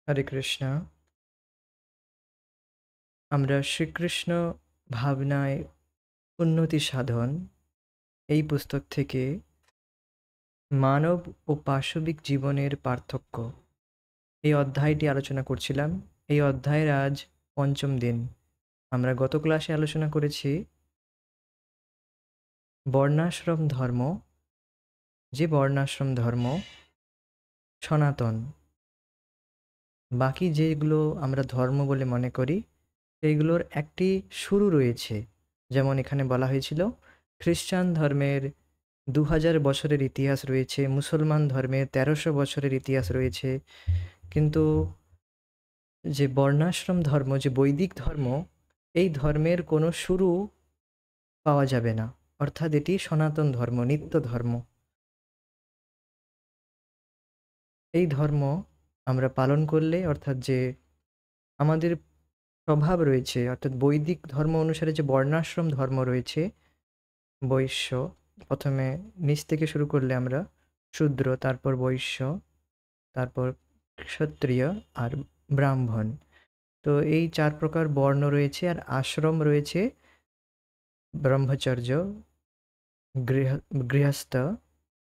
হরে কৃষ্ণ। আমরা শ্রীকৃষ্ণ ভাবনায় উন্নতি সাধন এই পুস্তক থেকে মানব ও পাশবিক জীবনের পার্থক্য এই অধ্যায়টি আলোচনা করছিলাম। এই অধ্যায়ের আজ পঞ্চম দিন। আমরা গত ক্লাসে আলোচনা করেছি বর্ণাশ্রম ধর্ম, যে বর্ণাশ্রম ধর্ম সনাতন। বাকি যেগুলো আমরা ধর্ম বলে মনে করি সেইগুলোর একটি শুরু রয়েছে। যেমন এখানে বলা হয়েছিল খ্রিস্টান ধর্মের 2000 বছরের ইতিহাস রয়েছে, মুসলমান ধর্মের 1300 বছরের ইতিহাস রয়েছে। কিন্তু যে বর্ণাশ্রম ধর্ম, যে বৈদিক ধর্ম, এই ধর্মের কোনো শুরু পাওয়া যাবে না। অর্থাৎ এটি সনাতন ধর্ম, নিত্য ধর্ম। এই ধর্ম আমরা পালন করলে, অর্থাৎ যে আমাদের স্বভাব রয়েছে, অর্থাৎ বৈদিক ধর্ম অনুসারে যে বর্ণাশ্রম ধর্ম রয়েছে, বৈশ্য, প্রথমে নিচ থেকে শুরু করলে আমরা শূদ্র, তারপর বৈশ্য, তারপর ক্ষত্রিয় আর ব্রাহ্মণ। তো এই 4 প্রকার বর্ণ রয়েছে আর আশ্রম রয়েছে ব্রহ্মচর্য, গৃহ গৃহস্থ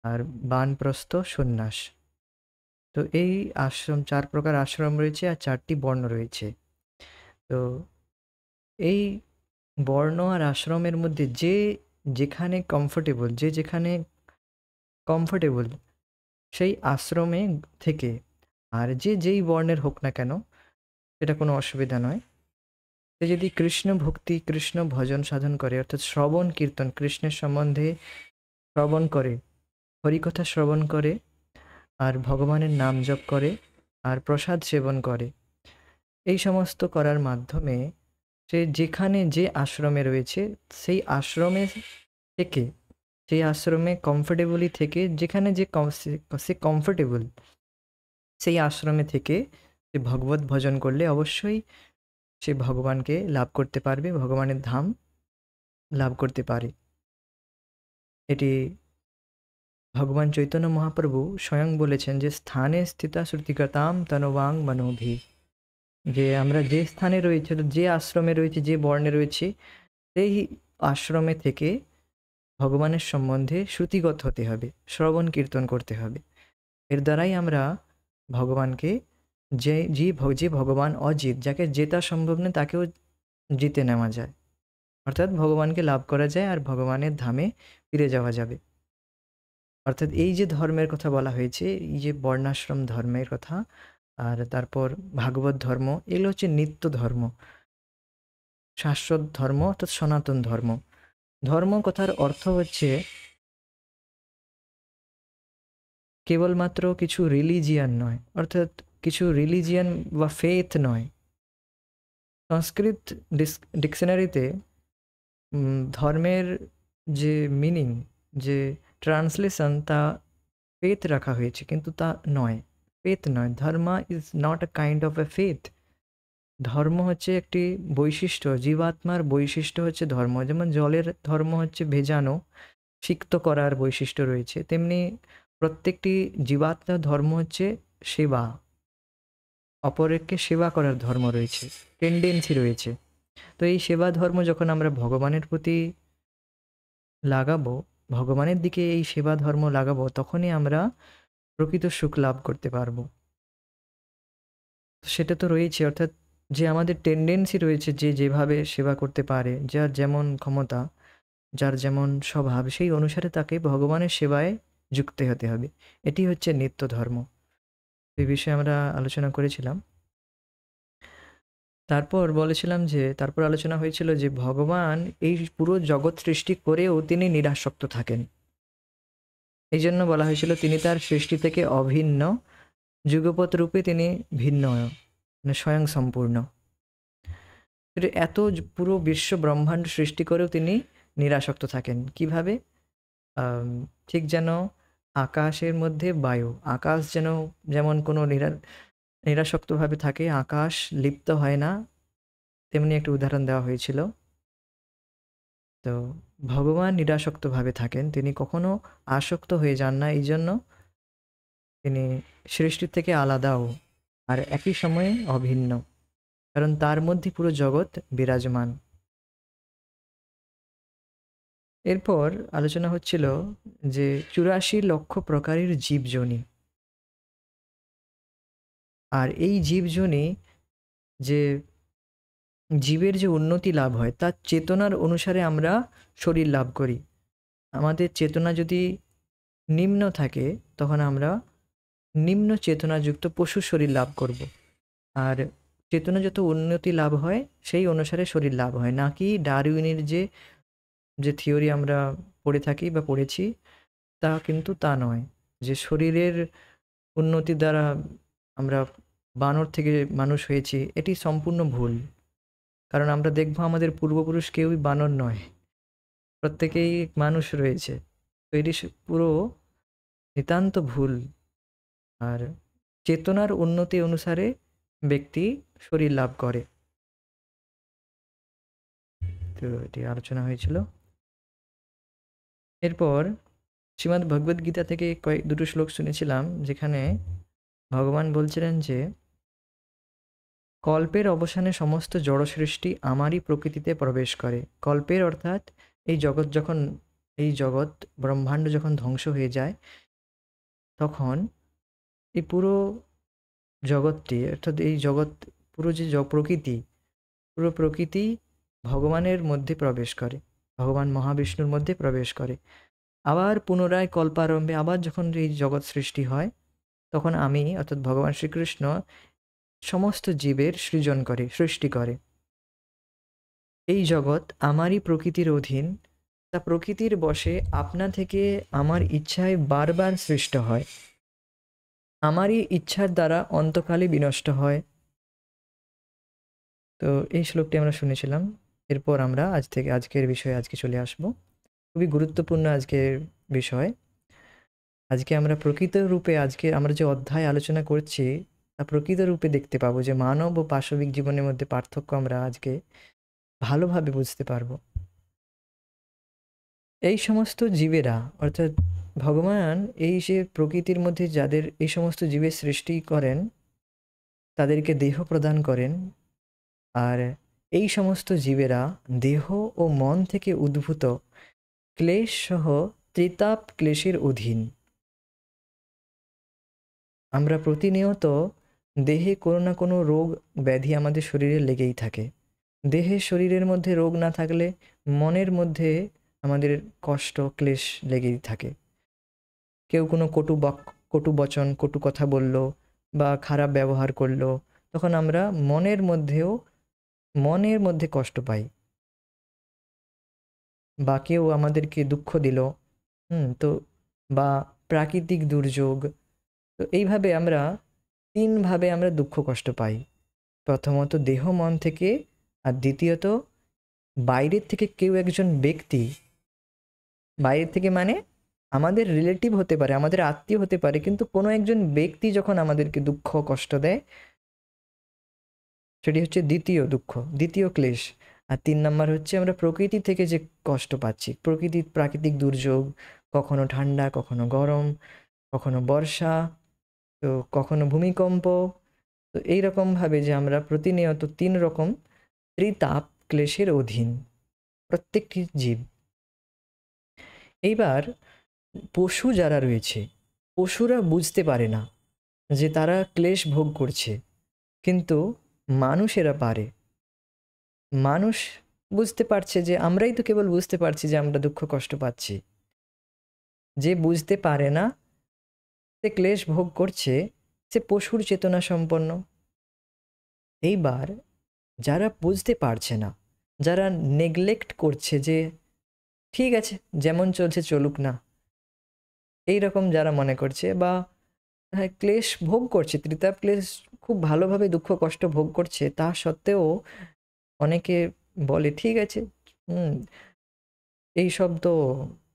আর বানপ্রস্থ, সন্ন্যাস। তো এই আশ্রম 4 প্রকার আশ্রম রয়েছে আর 4টি বর্ণ রয়েছে। তো এই বর্ণ আর আশ্রমের মধ্যে যে যেখানে কমফোর্টেবল, যে যেখানে কমফোর্টেবল সেই আশ্রমে থেকে, আর যে যেই বর্ণের হোক না কেন এটা কোনো অসুবিধা নয়। সে যদি কৃষ্ণ ভক্তি, কৃষ্ণ ভজন সাধন করে, অর্থাৎ শ্রবণ কীর্তন, কৃষ্ণের সম্বন্ধে শ্রবণ করে, হরিকথা শ্রবণ করে, আর ভগবানের নাম জপ করে, আর প্রসাদ সেবন করে, এই সমস্ত করার মাধ্যমে সে যেখানে যে আশ্রমে রয়েছে সেই আশ্রমে থেকে, সেই আশ্রমে কমফোর্টেবলি থেকে, যেখানে যে সে কমফোর্টেবল সেই আশ্রমে থেকে সে ভগবত ভজন করলে অবশ্যই সে ভগবানকে লাভ করতে পারবে, ভগবানের ধাম লাভ করতে পারে। এটি ভগবান চৈতন্য মহাপ্রভু স্বয়ং বলেছেন যে স্থানে স্থিতা শ্রুতিগতাম তনবাং মনোভি, যে আমরা যে স্থানে রয়েছে, যে আশ্রমে রয়েছে, যে বর্ণে রয়েছে, সেই আশ্রমে থেকে ভগবানের সম্বন্ধে শ্রুতিগত হতে হবে, শ্রবণ কীর্তন করতে হবে। এর দ্বারাই আমরা ভগবানকে, যে ভগবান অজিত, যাকে জেতা সম্ভব নয় তাকেও জিতে নেওয়া যায়, অর্থাৎ ভগবানকে লাভ করা যায় আর ভগবানের ধামে ফিরে যাওয়া যাবে। অর্থাৎ এই যে ধর্মের কথা বলা হয়েছে, এই যে বর্ণাশ্রম ধর্মের কথা, আর তারপর ভাগবত ধর্ম, এগুলো হচ্ছে নিত্য ধর্ম, শাশ্বত ধর্ম, অর্থাৎ সনাতন ধর্ম। ধর্ম কথার অর্থ হচ্ছে কেবলমাত্র কিছু রিলিজিয়ান নয়, অর্থাৎ কিছু রিলিজিয়ান বা ফেথ নয়। সংস্কৃত ডিকশনারিতে ধর্মের যে মিনিং, যে ট্রান্সলেশন, তা ফেথ রাখা হয়েছে, কিন্তু তা নয়, ফেথ নয়। Dharma is not a kind of a faith. ধর্ম হচ্ছে একটি বৈশিষ্ট্য, জীবাত্মার বৈশিষ্ট্য হচ্ছে ধর্ম। যেমন জলের ধর্ম হচ্ছে ভেজানো, সিক্ত করার বৈশিষ্ট্য রয়েছে, তেমনি প্রত্যেকটি জীবাত্মার ধর্ম হচ্ছে সেবা, অপরকে সেবা করার ধর্ম রয়েছে, টেন্ডেন্সি রয়েছে। তো এই সেবা ধর্ম যখন আমরা ভগবানের প্রতি লাগাবো, ভগবানের দিকে এই সেবা ধর্ম লাগাবো, তখনই আমরা প্রকৃত সুখ লাভ করতে পারবো। সেটা তো রয়েছে, অর্থাৎ যে আমাদের টেন্ডেন্সি রয়েছে, যে যেভাবে সেবা করতে পারে, যার যেমন ক্ষমতা, যার যেমন স্বভাব, সেই অনুসারে তাকে ভগবানের সেবায় যুক্ত হতে হবে। এটি হচ্ছে নিত্য ধর্ম। এই বিষয়ে আমরা আলোচনা করেছিলাম। তারপর বলেছিলাম যে, তারপর আলোচনা হয়েছিল যে ভগবান এই পুরো জগৎ সৃষ্টি করেও তিনি নিরাসক্ত থাকেন। এই জন্য বলা হয়েছিল তিনি তার সৃষ্টি থেকে অভিন্ন, যুগপৎ রূপে তিনি ভিন্ন, মানে স্বয়ং সম্পূর্ণ। এত পুরো বিশ্ব ব্রহ্মাণ্ড সৃষ্টি করেও তিনি নিরাসক্ত থাকেন। কিভাবে? ঠিক যেন আকাশের মধ্যে বায়ু, আকাশ যেন যেমন কোনো নিরাসক্তভাবে থাকে, আকাশ লিপ্ত হয় না, তেমনি একটা উদাহরণ দেওয়া হয়েছিল। তো ভগবান নিরাসক্তভাবে থাকেন, তিনি কখনো আসক্ত হয়ে যান না, এই জন্য তিনি সৃষ্টির থেকে আলাদাও। আর একই সময়ে অভিন্ন, কারণ তার মধ্যে পুরো জগৎ বিরাজমান। এরপর আলোচনা হচ্ছিল যে 84 লক্ষ প্রকারের জীবযোনি, আর এই জীবযোনি যে জীবের যে উন্নতি লাভ হয় তার চেতনার অনুসারে আমরা শরীর লাভ করি। আমাদের চেতনা যদি নিম্ন থাকে তখন আমরা নিম্ন চেতনাযুক্ত পশু শরীর লাভ করব। আর চেতনা যত উন্নতি লাভ হয় সেই অনুসারে শরীর লাভ হয়, নাকি ডারউইনের যে যে থিওরি আমরা পড়ে থাকি বা পড়েছি তা কিন্তু তা নয় যে শরীরের উন্নতি দ্বারা আমরা বানর থেকে মানুষ হয়েছি। এটি সম্পূর্ণ ভুল, কারণ আমরা দেখব আমাদের পূর্বপুরুষ কেউই বানর নয়, প্রত্যেকেই মানুষ রয়েছে। তো এটি পুরো নিতান্ত ভুল। আর চেতনার উন্নতি অনুসারে ব্যক্তি শরীর লাভ করে। তো এটি আলোচনা হয়েছিল। এরপর শ্রীমদ্ ভগবদ গীতা থেকে দুটো শ্লোক শুনেছিলাম, যেখানে ভগবান বলছিলেন যে কল্পের অবসানে সমস্ত জড় সৃষ্টি আমারই প্রকৃতিতে প্রবেশ করে। কল্পের অর্থাৎ এই জগৎ ব্রহ্মাণ্ড যখন ধ্বংস হয়ে যায়, তখন এই পুরো জগৎটি অর্থাৎ এই জগৎ পুরো যে পুরো প্রকৃতি ভগবানের মধ্যে প্রবেশ করে, ভগবান মহাবিষ্ণুর মধ্যে প্রবেশ করে। আবার পুনরায় কল্পারম্ভে আবার যখন এই জগৎ সৃষ্টি হয়, তখন আমি অর্থাৎ ভগবান শ্রীকৃষ্ণ সমস্ত জীবের সৃষ্টি করে। এই জগৎ আমারই প্রকৃতির অধীন, তা প্রকৃতির বশে আপনা থেকে আমার ইচ্ছায় বারবার সৃষ্ট হয়, আমারই ইচ্ছার দ্বারা অন্তকালে বিনষ্ট হয়। তো এই শ্লোকটি আমরা শুনেছিলাম। এরপর আমরা আজকের বিষয়ে চলে আসব। খুবই গুরুত্বপূর্ণ আজকের বিষয়। আজকে আমরা প্রকৃত রূপে আমরা যে অধ্যায় আলোচনা করছি তা প্রকৃত রূপে দেখতে পাবো যে মানব ও পাশবিক জীবনের মধ্যে পার্থক্য আমরা আজকে ভালোভাবে বুঝতে পারবো। এই সমস্ত জীবেরা অর্থাৎ ভগবান এই যে প্রকৃতির মধ্যে যাদের এই সমস্ত জীবের সৃষ্টি করেন, তাদেরকে দেহ প্রদান করেন। আর এই সমস্ত জীবেরা দেহ ও মন থেকে উদ্ভূত ক্লেশ সহ ত্রিতাপ ক্লেশের অধীন। আমরা প্রতিনিয়ত দেহে কোনো না কোনো রোগ ব্যাধি আমাদের শরীরে লেগেই থাকে। শরীরের মধ্যে রোগ না থাকলে মনের মধ্যে আমাদের কষ্ট ক্লেশ লেগেই থাকে। কেউ কোনো কটু বচন কটু কথা বলল বা খারাপ ব্যবহার করলো, তখন আমরা মনের মধ্যে কষ্ট পাই। বা কেউ আমাদেরকে দুঃখ দিল, তো বা প্রাকৃতিক দুর্যোগ, তো এইভাবে আমরা তিনভাবে আমরা দুঃখ কষ্ট পাই। প্রথমত দেহ মন থেকে, আর দ্বিতীয়ত বাইরের থেকে কেউ একজন ব্যক্তি, বাইরের থেকে মানে আমাদের রিলেটিভ হতে পারে, আমাদের আত্মীয় হতে পারে, কিন্তু কোনো একজন ব্যক্তি যখন আমাদেরকে দুঃখ কষ্ট দেয়, সেটি হচ্ছে দ্বিতীয় দুঃখ, দ্বিতীয় ক্লেশ। আর 3 নাম্বার হচ্ছে আমরা প্রকৃতি থেকে যে কষ্ট পাচ্ছি, প্রাকৃতিক দুর্যোগ, কখনো ঠান্ডা, কখনো গরম, কখনো বর্ষা, তো কখনো ভূমিকম্প। তো এইরকমভাবে যে আমরা প্রতিনিয়ত 3 রকম ত্রিতাপ ক্লেশের অধীন প্রত্যেকটি জীব। এইবার পশু যারা রয়েছে, পশুরা বুঝতে পারে না যে তারা ক্লেশ ভোগ করছে, কিন্তু মানুষেরা পারে। মানুষ বুঝতে পারছে যে আমরাই তো কেবল বুঝতে পারছি যে আমরা দুঃখ কষ্ট পাচ্ছি। যে বুঝতে পারে না, সে ক্লেশ ভোগ করছে, সে পশুর চেতনা সম্পন্ন। এইবার যারা বুঝতে পারছে না, যারা নেগলেক্ট করছে যে ঠিক আছে যেমন চলছে চলুক না, এই রকম যারা মনে করছে বা ক্লেশ ভোগ করছে, ত্রিতাপ ক্লেশ খুব ভালোভাবে দুঃখ কষ্ট ভোগ করছে, তা সত্ত্বেও অনেকে বলে ঠিক আছে, এই সব তো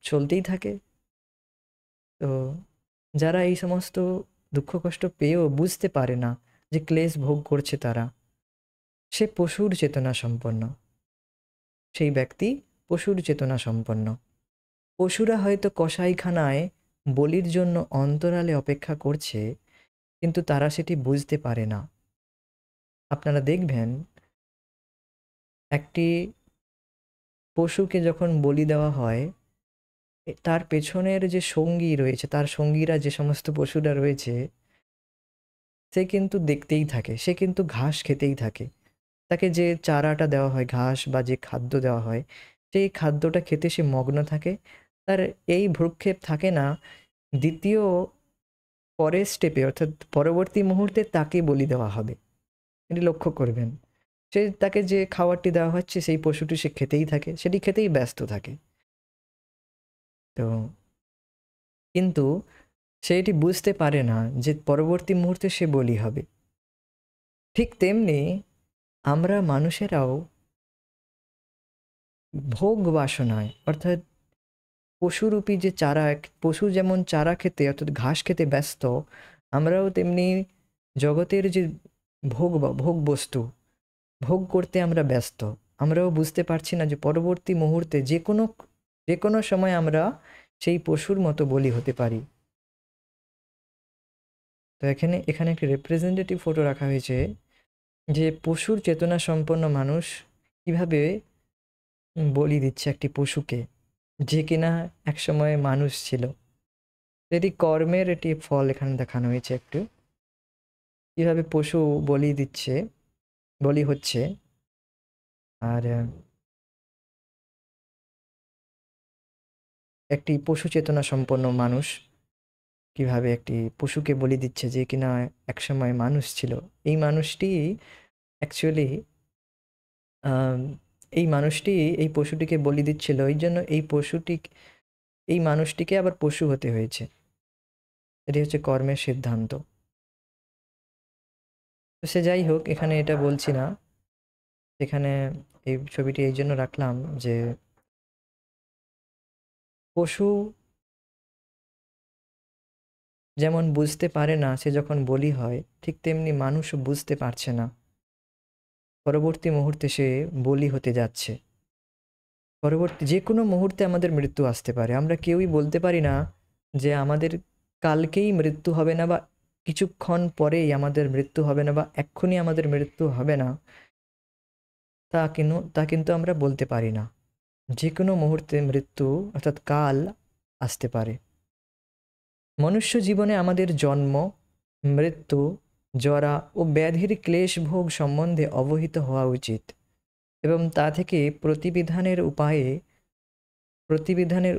চলতেই থাকে। তো যারা এই সমস্ত দুঃখ কষ্ট পেয়েও বুঝতে পারে না যে ক্লেশ ভোগ করছে তারা, সে পশুর চেতনা সম্পন্ন, সেই ব্যক্তি পশুর চেতনা সম্পন্ন। পশুরা হয়তো কসাইখানায় বলির জন্য অন্তরালে অপেক্ষা করছে, কিন্তু তারা সেটি বুঝতে পারে না। আপনারা দেখবেন একটি পশুকে যখন বলি দেওয়া হয়, তার পেছনের যে সঙ্গী রয়েছে, তার সঙ্গীরা যে সমস্ত পশুরা রয়েছে, সে কিন্তু দেখতেই থাকে। সে কিন্তু ঘাস খেতেই থাকে। তাকে যে চারাটা দেওয়া হয়, ঘাস বা যে খাদ্য দেওয়া হয়, সেই খাদ্যটা খেতে সে মগ্ন থাকে। তার এই ভ্রূক্ষেপ থাকে না দ্বিতীয় পরের স্টেপে, অর্থাৎ পরবর্তী মুহূর্তে তাকে বলি দেওয়া হবে। এটি লক্ষ্য করবেন। তাকে যে খাবারটি দেওয়া হচ্ছে সেই পশুটি সে খেতেই থাকে, সেটি খেতেই ব্যস্ত থাকে। তো কিন্তু সে এটি বুঝতে পারে না যে পরবর্তী মুহূর্তে সে বলি হবে। ঠিক তেমনি আমরা মানুষেরাও ভোগ বাসনায়, অর্থাৎ পশুরূপী যে চারা, পশু যেমন চারা খেতে অর্থাৎ ঘাস খেতে ব্যস্ত, আমরাও তেমনি জগতের যে ভোগ বস্তু ভোগ করতে আমরা ব্যস্ত। আমরাও বুঝতে পারছি না যে পরবর্তী মুহূর্তে যে কোনো সময় আমরা সেই পশুর মতো বলি হতে পারি। তো এখানে একটি রিপ্রেজেন্টেটিভ ফটো রাখা হয়েছে যে পশুর চেতনা সম্পন্ন মানুষ কিভাবে বলি দিচ্ছে একটি পশুকে, যে কিনা একসময় মানুষ ছিল। এটি কর্মের এটি ফল এখানে দেখানো হয়েছে একটু, কিভাবে পশু বলি হচ্ছে। আর একটি পশু চেতনা সম্পন্ন মানুষ কিভাবে একটি পশুকে বলি দিচ্ছে, যে কিনা একসময় মানুষ ছিল। এই মানুষটি অ্যাকচুয়ালি এই মানুষটি এই পশুটিকে বলি দিচ্ছিল, এই জন্য এই মানুষটিকে আবার পশু হতে হয়েছে। এটি হচ্ছে কর্মের সিদ্ধান্ত। তো সে যাই হোক, এখানে এটা বলছি না। এখানে এই ছবিটি এই জন্য রাখলাম যে পশু যেমন বুঝতে পারে না সে যখন বলি হয়, ঠিক তেমনি মানুষও বুঝতে পারছে না পরবর্তী মুহূর্তে সে বলি হতে যাচ্ছে। পরবর্তী যে কোনো মুহূর্তে আমাদের মৃত্যু আসতে পারে। আমরা কেউই বলতে পারি না যে আমাদের কালকেই মৃত্যু হবে না, বা কিছুক্ষণ পরেই আমাদের মৃত্যু হবে না, বা এক্ষুনি আমাদের মৃত্যু হবে না। তা কিন্তু আমরা বলতে পারি না। যে কোনো মুহূর্তে মৃত্যু অর্থাৎ কাল আসতে পারে। মনুষ্য জীবনে আমাদের জন্ম, মৃত্যু, জরা ও ব্যাধির ক্লেশ ভোগ সম্বন্ধে অবহিত হওয়া উচিত এবং তা থেকে প্রতিবিধানের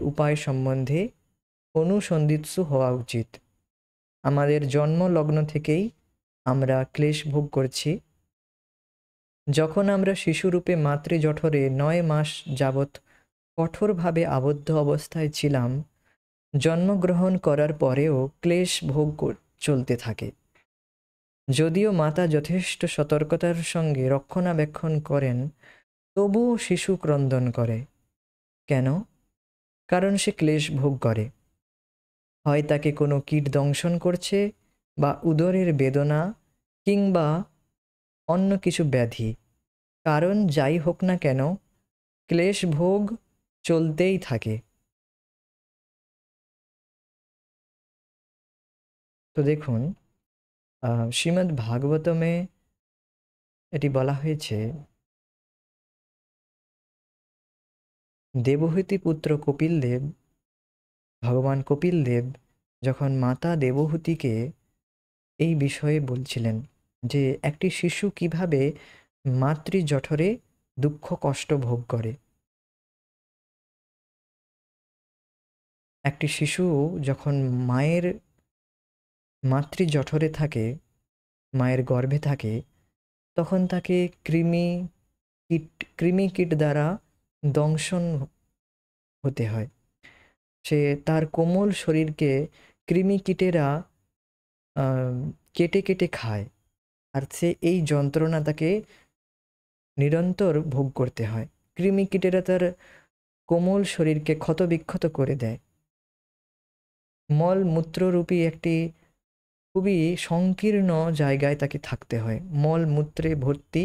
উপায় সম্বন্ধে অনুসন্ধিৎসু হওয়া উচিত। আমাদের জন্ম লগ্ন থেকেই আমরা ক্লেশ ভোগ করছি। যখন আমরা শিশুরূপে মাতৃজঠরে 9 মাস যাবৎ কঠোরভাবে আবদ্ধ অবস্থায় ছিলাম, জন্মগ্রহণ করার পরেও ক্লেশ ভোগ চলতে থাকে। যদিও মাতা যথেষ্ট সতর্কতার সঙ্গে রক্ষণাবেক্ষণ করেন, তবুও শিশু ক্রন্দন করে। কেন? কারণ সে ক্লেশ ভোগ করে। হয় তাকে কোনো কীট দংশন করছে, বা উদরের বেদনা, কিংবা অন্য কিছু ব্যাধি। কারণ যাই হোক না কেন, ক্লেশ ভোগ চলতেই থাকে। তো দেখুন, শ্রীমদ্ ভাগবতমে এটি বলা হয়েছে, দেবহূতি পুত্র কপিলদেব, ভগবান কপিলদেব যখন মাতা দেবহূতিকে এই বিষয়ে বলছিলেন যে একটি শিশু কিভাবে মাতৃজঠরে দুঃখ কষ্ট ভোগ করে। একটি শিশু যখন মাতৃজঠরে থাকে, মায়ের গর্ভে থাকে, তখন তাকে কৃমি কীট দ্বারা দংশন হতে হয়। তার কোমল শরীরকে কৃমিকীটেরা কেটে কেটে খায়, আর এই যন্ত্রণা তাকে নিরন্তর ভোগ করতে হয়। কৃমিকীটেরা তার কোমল শরীরকে ক্ষতবিক্ষত করে দেয়। মলমূত্ররূপী একটি খুবই সংকীর্ণ জায়গায় তাকে থাকতে হয়, মলমূত্রে ভর্তি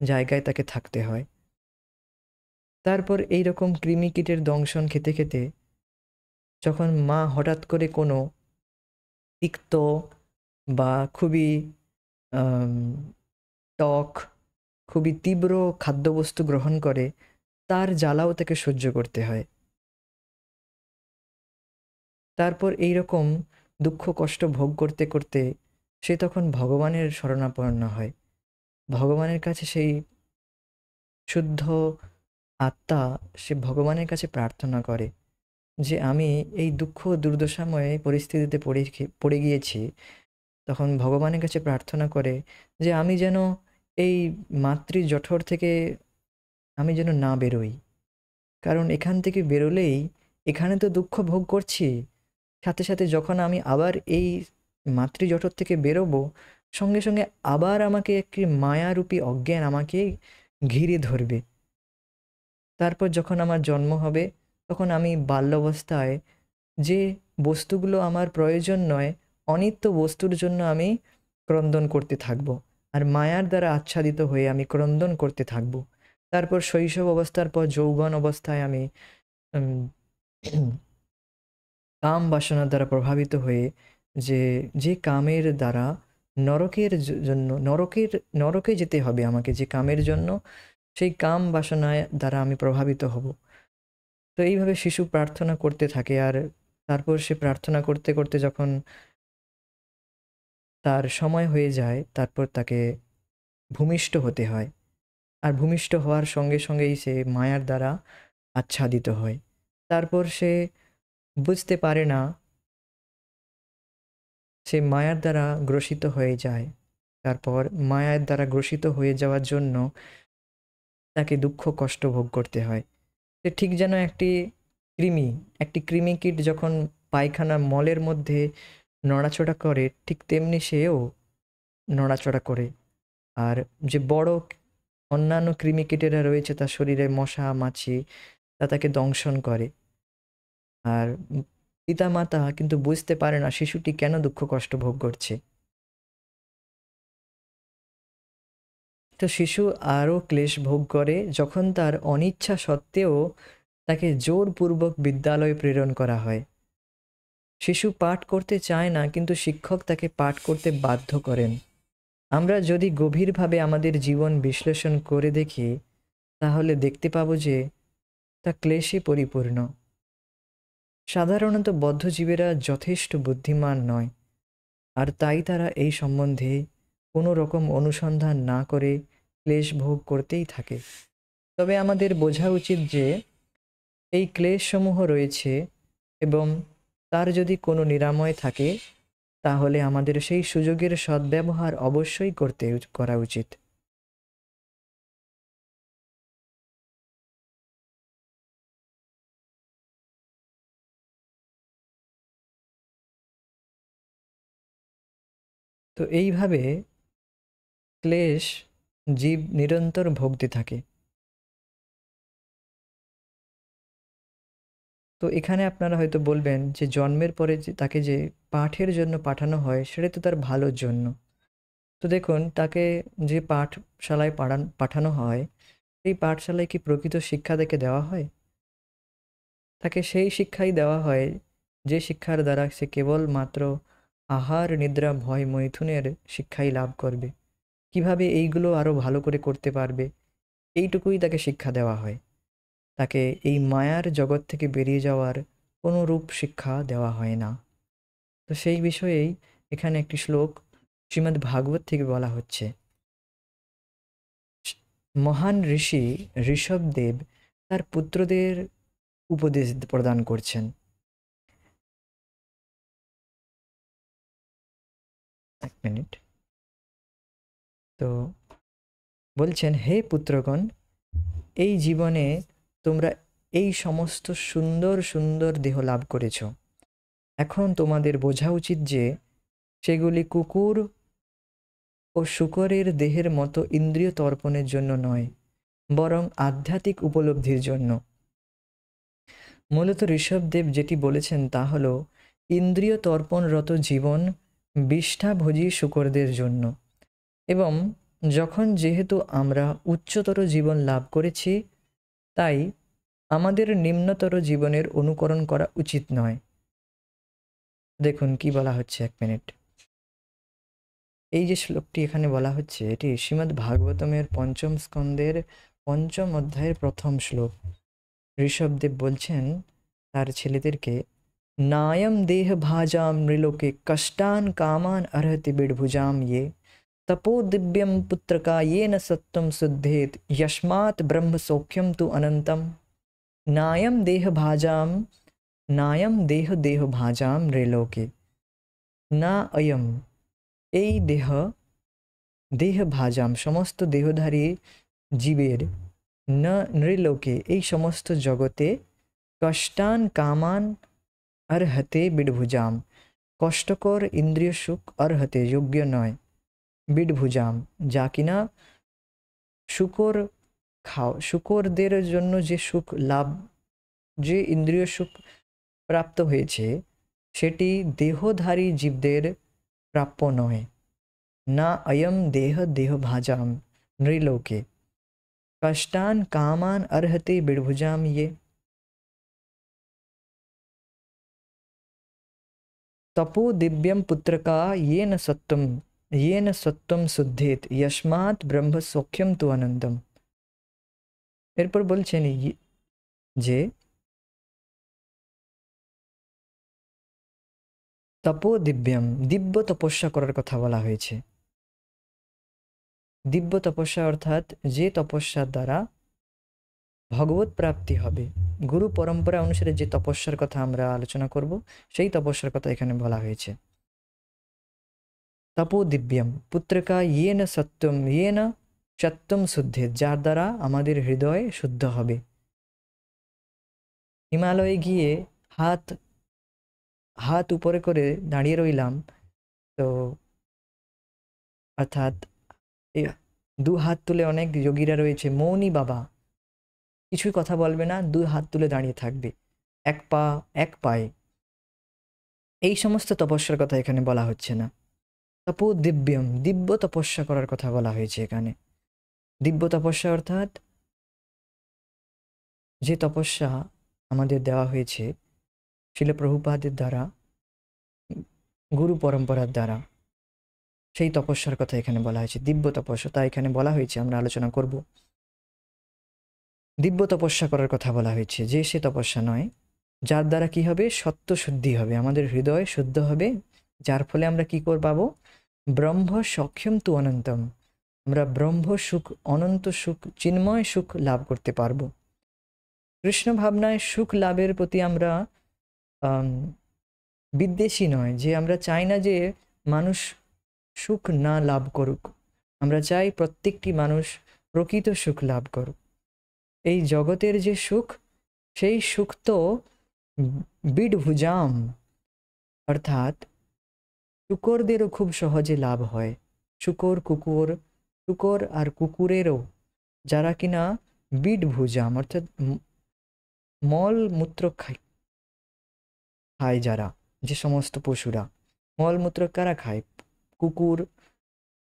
জায়গায় তাকে থাকতে হয়। তারপর এইরকম কৃমিকীটের দংশন খেতে খেতে যখন মা হঠাৎ করে কোনো তিক্ত বা খুবই আম টক, খুবই তীব্র খাদ্যবস্তু গ্রহণ করে, তার জ্বালাও তাকে সহ্য করতে হয়। তারপর এইরকম দুঃখ কষ্ট ভোগ করতে, করতে সে তখন ভগবানের শরণাপন্ন হয়। ভগবানের কাছে সেই শুদ্ধ আত্মা সে ভগবানের কাছে প্রার্থনা করে যে, "আমি এই দুঃখ দুর্দশাময় পরিস্থিতিতে পড়ে গিয়েছি।" তখন ভগবানের কাছে প্রার্থনা করে যে, "আমি যেন এই মাতৃ জঠর থেকে আমি যেন না বেরোই। কারণ এখান থেকে বেরোলেই এখানে তো দুঃখ ভোগ করছি। সাথে, সাথে যখন আমি আবার এই মাতৃজঠর থেকে বেরোবো, সঙ্গে, সঙ্গে আবার আমাকে একটি মায়ারূপী অজ্ঞান আমাকে ঘিরে ধরবে। তারপর যখন আমার জন্ম হবে, তখন আমি বাল্যাবস্থায় যে বস্তুগুলো আমার প্রয়োজন নয়, অনিত্য বস্তুর জন্য আমি ক্রন্দন করতে থাকবো। আর মায়ার দ্বারা আচ্ছাদিত হয়ে আমি ক্রন্দন করতে থাকবো। তারপর শৈশব অবস্থার পর যৌবন অবস্থায় আমি উম কাম বাসনার দ্বারা প্রভাবিত হয়ে যে, যে কামের দ্বারা নরকের জন্য নরকে যেতে হবে আমাকে যে কামের জন্য, সেই কাম বাসনায় দ্বারা আমি প্রভাবিত হব। তো এইভাবে শিশু প্রার্থনা করতে থাকে আর তারপর সে প্রার্থনা করতে, করতে যখন তার সময় হয়ে যায়, তারপর তাকে ভূমিষ্ঠ হতে হয়। আর ভূমিষ্ঠ হওয়ার সঙ্গে, সঙ্গেই সে মায়ার দ্বারা আচ্ছাদিত হয়। তারপর সে বুঝতে পারে না, সে মায়ার দ্বারা গ্রসিত হয়ে যায়। তারপর মায়ার দ্বারা গ্রসিত হয়ে যাওয়ার জন্য তাকে দুঃখ কষ্ট ভোগ করতে হয়। সে ঠিক যেন কৃমি, একটি কৃমিকীট যখন পায়খানা মলের মধ্যে নড়াচড়া করে, ঠিক তেমনি সেও নড়াচড়া করে। আর যে বড় অন্যান্য কৃমিকীটেরা রয়েছে তার শরীরে মশা, মাছি তা তাকে দংশন করে। আর পিতামাতা কিন্তু বুঝতে পারে না শিশুটি কেন দুঃখ কষ্ট ভোগ করছে। তো শিশু আরও ক্লেশ ভোগ করে যখন তার অনিচ্ছা সত্ত্বেও তাকে জোরপূর্বক বিদ্যালয়ে প্রেরণ করা হয়। শিশু পাঠ করতে চায় না, কিন্তু শিক্ষক তাকে পাঠ করতে বাধ্য করেন। আমরা যদি গভীরভাবে আমাদের জীবন বিশ্লেষণ করে দেখি, তাহলে দেখতে পাবো যে তা ক্লেশে পরিপূর্ণ। সাধারণত বদ্ধজীবীরা যথেষ্ট বুদ্ধিমান নয়, আর তাই তারা এই সম্বন্ধে কোনো রকম অনুসন্ধান না করে ক্লেশ ভোগ করতেই থাকে। তবে আমাদের বোঝা উচিত যে এই ক্লেশসমূহ রয়েছে এবং তার যদি কোনো নিরাময় থাকে, তাহলে আমাদের সেই সুযোগের সদ্ব্যবহার অবশ্যই করা উচিত। তো এইভাবে ক্লেশ জীব নিরন্তর ভুগতে থাকে। তো এখানে আপনারা হয়তো বলবেন যে জন্মের পরে যে তাকে যে পাঠের জন্য পাঠানো হয় সেটা তো তার ভালোর জন্য। তো দেখুন, তাকে যে পাঠশালায় পাঠানো হয়, সেই পাঠশালায় কি প্রকৃত শিক্ষা তাকে দেওয়া হয়? তাকে সেই শিক্ষাই দেওয়া হয় যে শিক্ষার দ্বারা সে কেবলমাত্র আহার, নিদ্রা, ভয়, মৈথুনের শিক্ষাই লাভ করবে। কিভাবে এইগুলো আরো ভালো করে করতে পারবে, এইটুকুই তাকে শিক্ষা দেওয়া হয়। তাকে এই মায়ার জগৎ থেকে বেরিয়ে যাওয়ার কোনো রূপ শিক্ষা দেওয়া হয় না। তো সেই বিষয়েই এখানে একটি শ্লোক শ্রীমদ্ ভাগবত থেকে বলা হচ্ছে। মহান ঋষি ঋষভদেব তার পুত্রদের উপদেশ প্রদান করছেন। এক মিনিট। তো বলছেন, হে পুত্রগণ, এই জীবনে তোমরা এই সমস্ত সুন্দর সুন্দর দেহ লাভ করেছ। এখন তোমাদের বোঝা উচিত যে সেগুলি কুকুর ও শূকরের দেহের মতো ইন্দ্রিয় তর্পণের জন্য নয়, বরং আধ্যাত্মিক উপলব্ধির জন্য। মূলত ঋষভদেব যেটি বলেছেন তা হল ইন্দ্রিয় তর্পণরত জীবন বিষ্ঠাভোজী শূকরদের জন্য, এবং যখন যেহেতু আমরা উচ্চতর জীবন লাভ করেছি, তাই আমাদের নিম্নতর জীবনের অনুকরণ করা উচিত নয়। দেখুন কি বলা হচ্ছে, এক মিনিট। এই যে শ্লোকটি এখানে বলা হচ্ছে, এটি শ্রীমদ্ ভাগবতমের পঞ্চম স্কন্দের পঞ্চম অধ্যায়ের প্রথম শ্লোক। ঋষভদেব বলছেন তার ছেলেদেরকে, নায়ম দেহ ভাজাম নৃলোকে কষ্টান কামান অর্হতি বিড়ভুজাম ইয়ে তপো দিব্যম পুত্রকা येन सत्वम शुद्धेत यस्मात् ब्रह्म सौख्यम तु अनंतम। नायम देह भाजाम, नायम देह देह भाजाम नृलोके, না অয়ম এই দেহ, দেহ ভাজাম সমস্ত দেহধারী জীবের, না নৃলোকে এই সমস্ত জগতে, কষ্টান কামান অর্হতে বিড়ভুজাম কষ্টকর ইন্দ্রিয় সুখ অর্হতে যোগ্য নয়, বিড়ভুজাম যা কিনা শুকর শুকরদের জন্য যে সুখ লাভ, যে ইন্দ্রিয় সুখ প্রাপ্ত হয়েছে সেটি দেহধারী জীবদের প্রাপ্য নয়। না অয়ম দেহ দেহ ভাজাম নৃলোকে কষ্টান কামান অর্হতে বিড়ভুজাম ইয়ে তপো দিব্যম পুত্রকা येन सत्वम शुद्धेत यस्मात् ब्रह्म सौख्यम तु अनंतम। এরপর বলছেন যে তপো দিব্যম, দিব্য তপস্যা করার কথা বলা হয়েছে। দিব্য তপস্যা অর্থাৎ যে তপস্যার দ্বারা ভগবত প্রাপ্তি হবে। গুরু পরম্পরা অনুসারে যে তপস্যার কথা আমরা আলোচনা করব, সেই তপস্যার কথা এখানে বলা হয়েছে। তপো দিব্যম পুত্রকা येन सत्वम येन সত্যম শুদ্ধে, যার দ্বারা আমাদের হৃদয় শুদ্ধ হবে। হিমালয়ে গিয়ে হাত হাত উপরে করে দাঁড়িয়ে রইলাম, তো অর্থাৎ দু হাত তুলে অনেক যোগীরা রয়েছে, মৌনী বাবা, কিছুই কথা বলবে না, দুই হাত তুলে দাঁড়িয়ে থাকবে এক পা এক পায়ে। এই সমস্ত তপস্যার কথা এখানে বলা হচ্ছে না। তপো দিব্যম, দিব্য তপস্যা করার কথা বলা হয়েছে এখানে। দিব্য তপস্যা অর্থাৎ যে তপস্যা আমাদের দেওয়া হয়েছে শিল প্রভুপাদের দ্বারা, গুরু পরম্পরার দ্বারা, সেই তপস্যার কথা এখানে বলা হয়েছে। দিব্য তপস্যা তা এখানে বলা হয়েছে, আমরা আলোচনা করব। দিব্য তপস্যা করার কথা বলা হয়েছে, যে সে তপস্যা নয় যার দ্বারা কি হবে, সত্য শুদ্ধি হবে, আমাদের হৃদয় শুদ্ধ হবে, যার ফলে আমরা কি পাবো, ব্রহ্ম সক্ষম তু অনন্তম, আমরা ব্রহ্ম সুখ, অনন্ত সুখ, চিন্ময় সুখ লাভ করতে পারবো। কৃষ্ণ ভাবনায় সুখ লাভের প্রতি আমরা বিদ্বেষী নয়, যে আমরা চাই না যে মানুষ সুখ না লাভ করুক, আমরা চাই প্রত্যেকটি মানুষ প্রকৃত সুখ লাভ করুক। এই জগতের যে সুখ, সেই সুখ তো বিড়ভুজাম, অর্থাৎ শুকরদেরও খুব সহজে লাভ হয়। শুকর আর কুকুরেরও, যারা কিনা বিড়ভুজাম অর্থাৎ মল মূত্র খায়, যারা, যে সমস্ত পশুরা মলমূত্র কারা খায়, কুকুর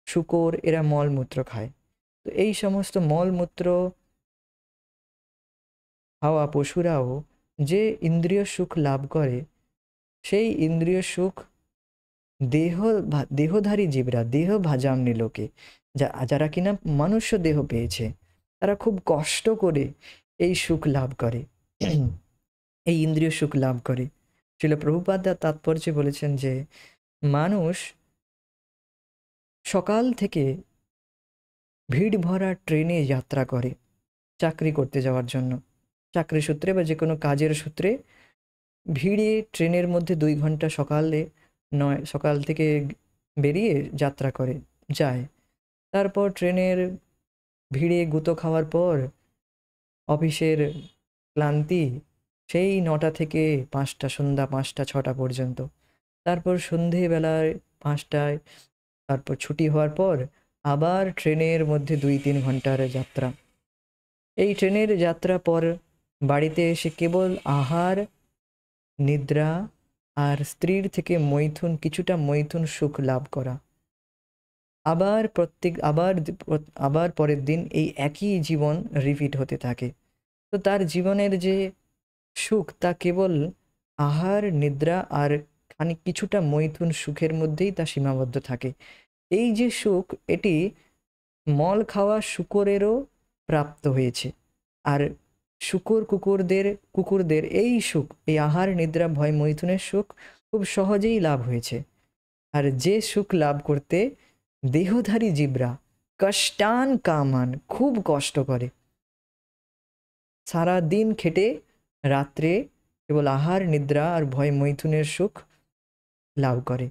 শুকর এরা মলমূত্র খায়। তো এই সমস্ত মলমূত্র খাওয়া পশুরাও যে ইন্দ্রিয় সুখ লাভ করে, সেই ইন্দ্রিয় সুখ দেহধারী জীবরা, দেহ ভাজাম নিলোকে, যারা কিনা মনুষ্য দেহ পেয়েছে, তারা খুব কষ্ট করে এই সুখ লাভ করে, এই ইন্দ্রিয় সুখ লাভ করে। শিল প্রভুপাদ তাৎপর্যে বলেছেন যে মানুষ সকাল থেকে ভিড় ভরা ট্রেনে যাত্রা করে চাকরি করতে যাওয়ার জন্য, চাকরি সূত্রে বা যে কোনো কাজের সূত্রে ভিড়ে ট্রেনের মধ্যে 2 ঘন্টা সকাল থেকে বেরিয়ে যাত্রা করে যায়। তারপর ট্রেনের ভিড়ে গুঁতো খাওয়ার পর অফিসের ক্লান্তি, সেই 9টা থেকে 5টা, সন্ধ্যা 5টা 6টা পর্যন্ত। তারপর সন্ধেবেলায় 5টায় তারপর ছুটি হওয়ার পর আবার ট্রেনের মধ্যে 2-3 ঘন্টার যাত্রা। এই ট্রেনের যাত্রা পর বাড়িতে এসে কেবল আহার, নিদ্রা আর স্ত্রীর থেকে কিছুটা মৈথুন সুখ লাভ করা। আবার পরের দিন এই একই জীবন রিপিট হতে থাকে। তো তার জীবনের যে সুখ, তা কেবল আহার, নিদ্রা আর কিছুটা মৈথুন সুখের মধ্যেই তা সীমাবদ্ধ থাকে। এই যে সুখ, এটি মল খাওয়া শূকরেরও প্রাপ্ত হয়েছে। আর কুকুরদের এই সুখ, এই আহার নিদ্রা ভয় মৈথুনের সুখ খুব সহজেই লাভ হয়েছে। আর যে সুখ লাভ করতে দেহধারী জীবরা কষ্টান কামান, খুব কষ্ট করে, সারা দিন খেটে রাত্রে কেবল আহার নিদ্রা আর ভয় মৈথুনের সুখ লাভ করে,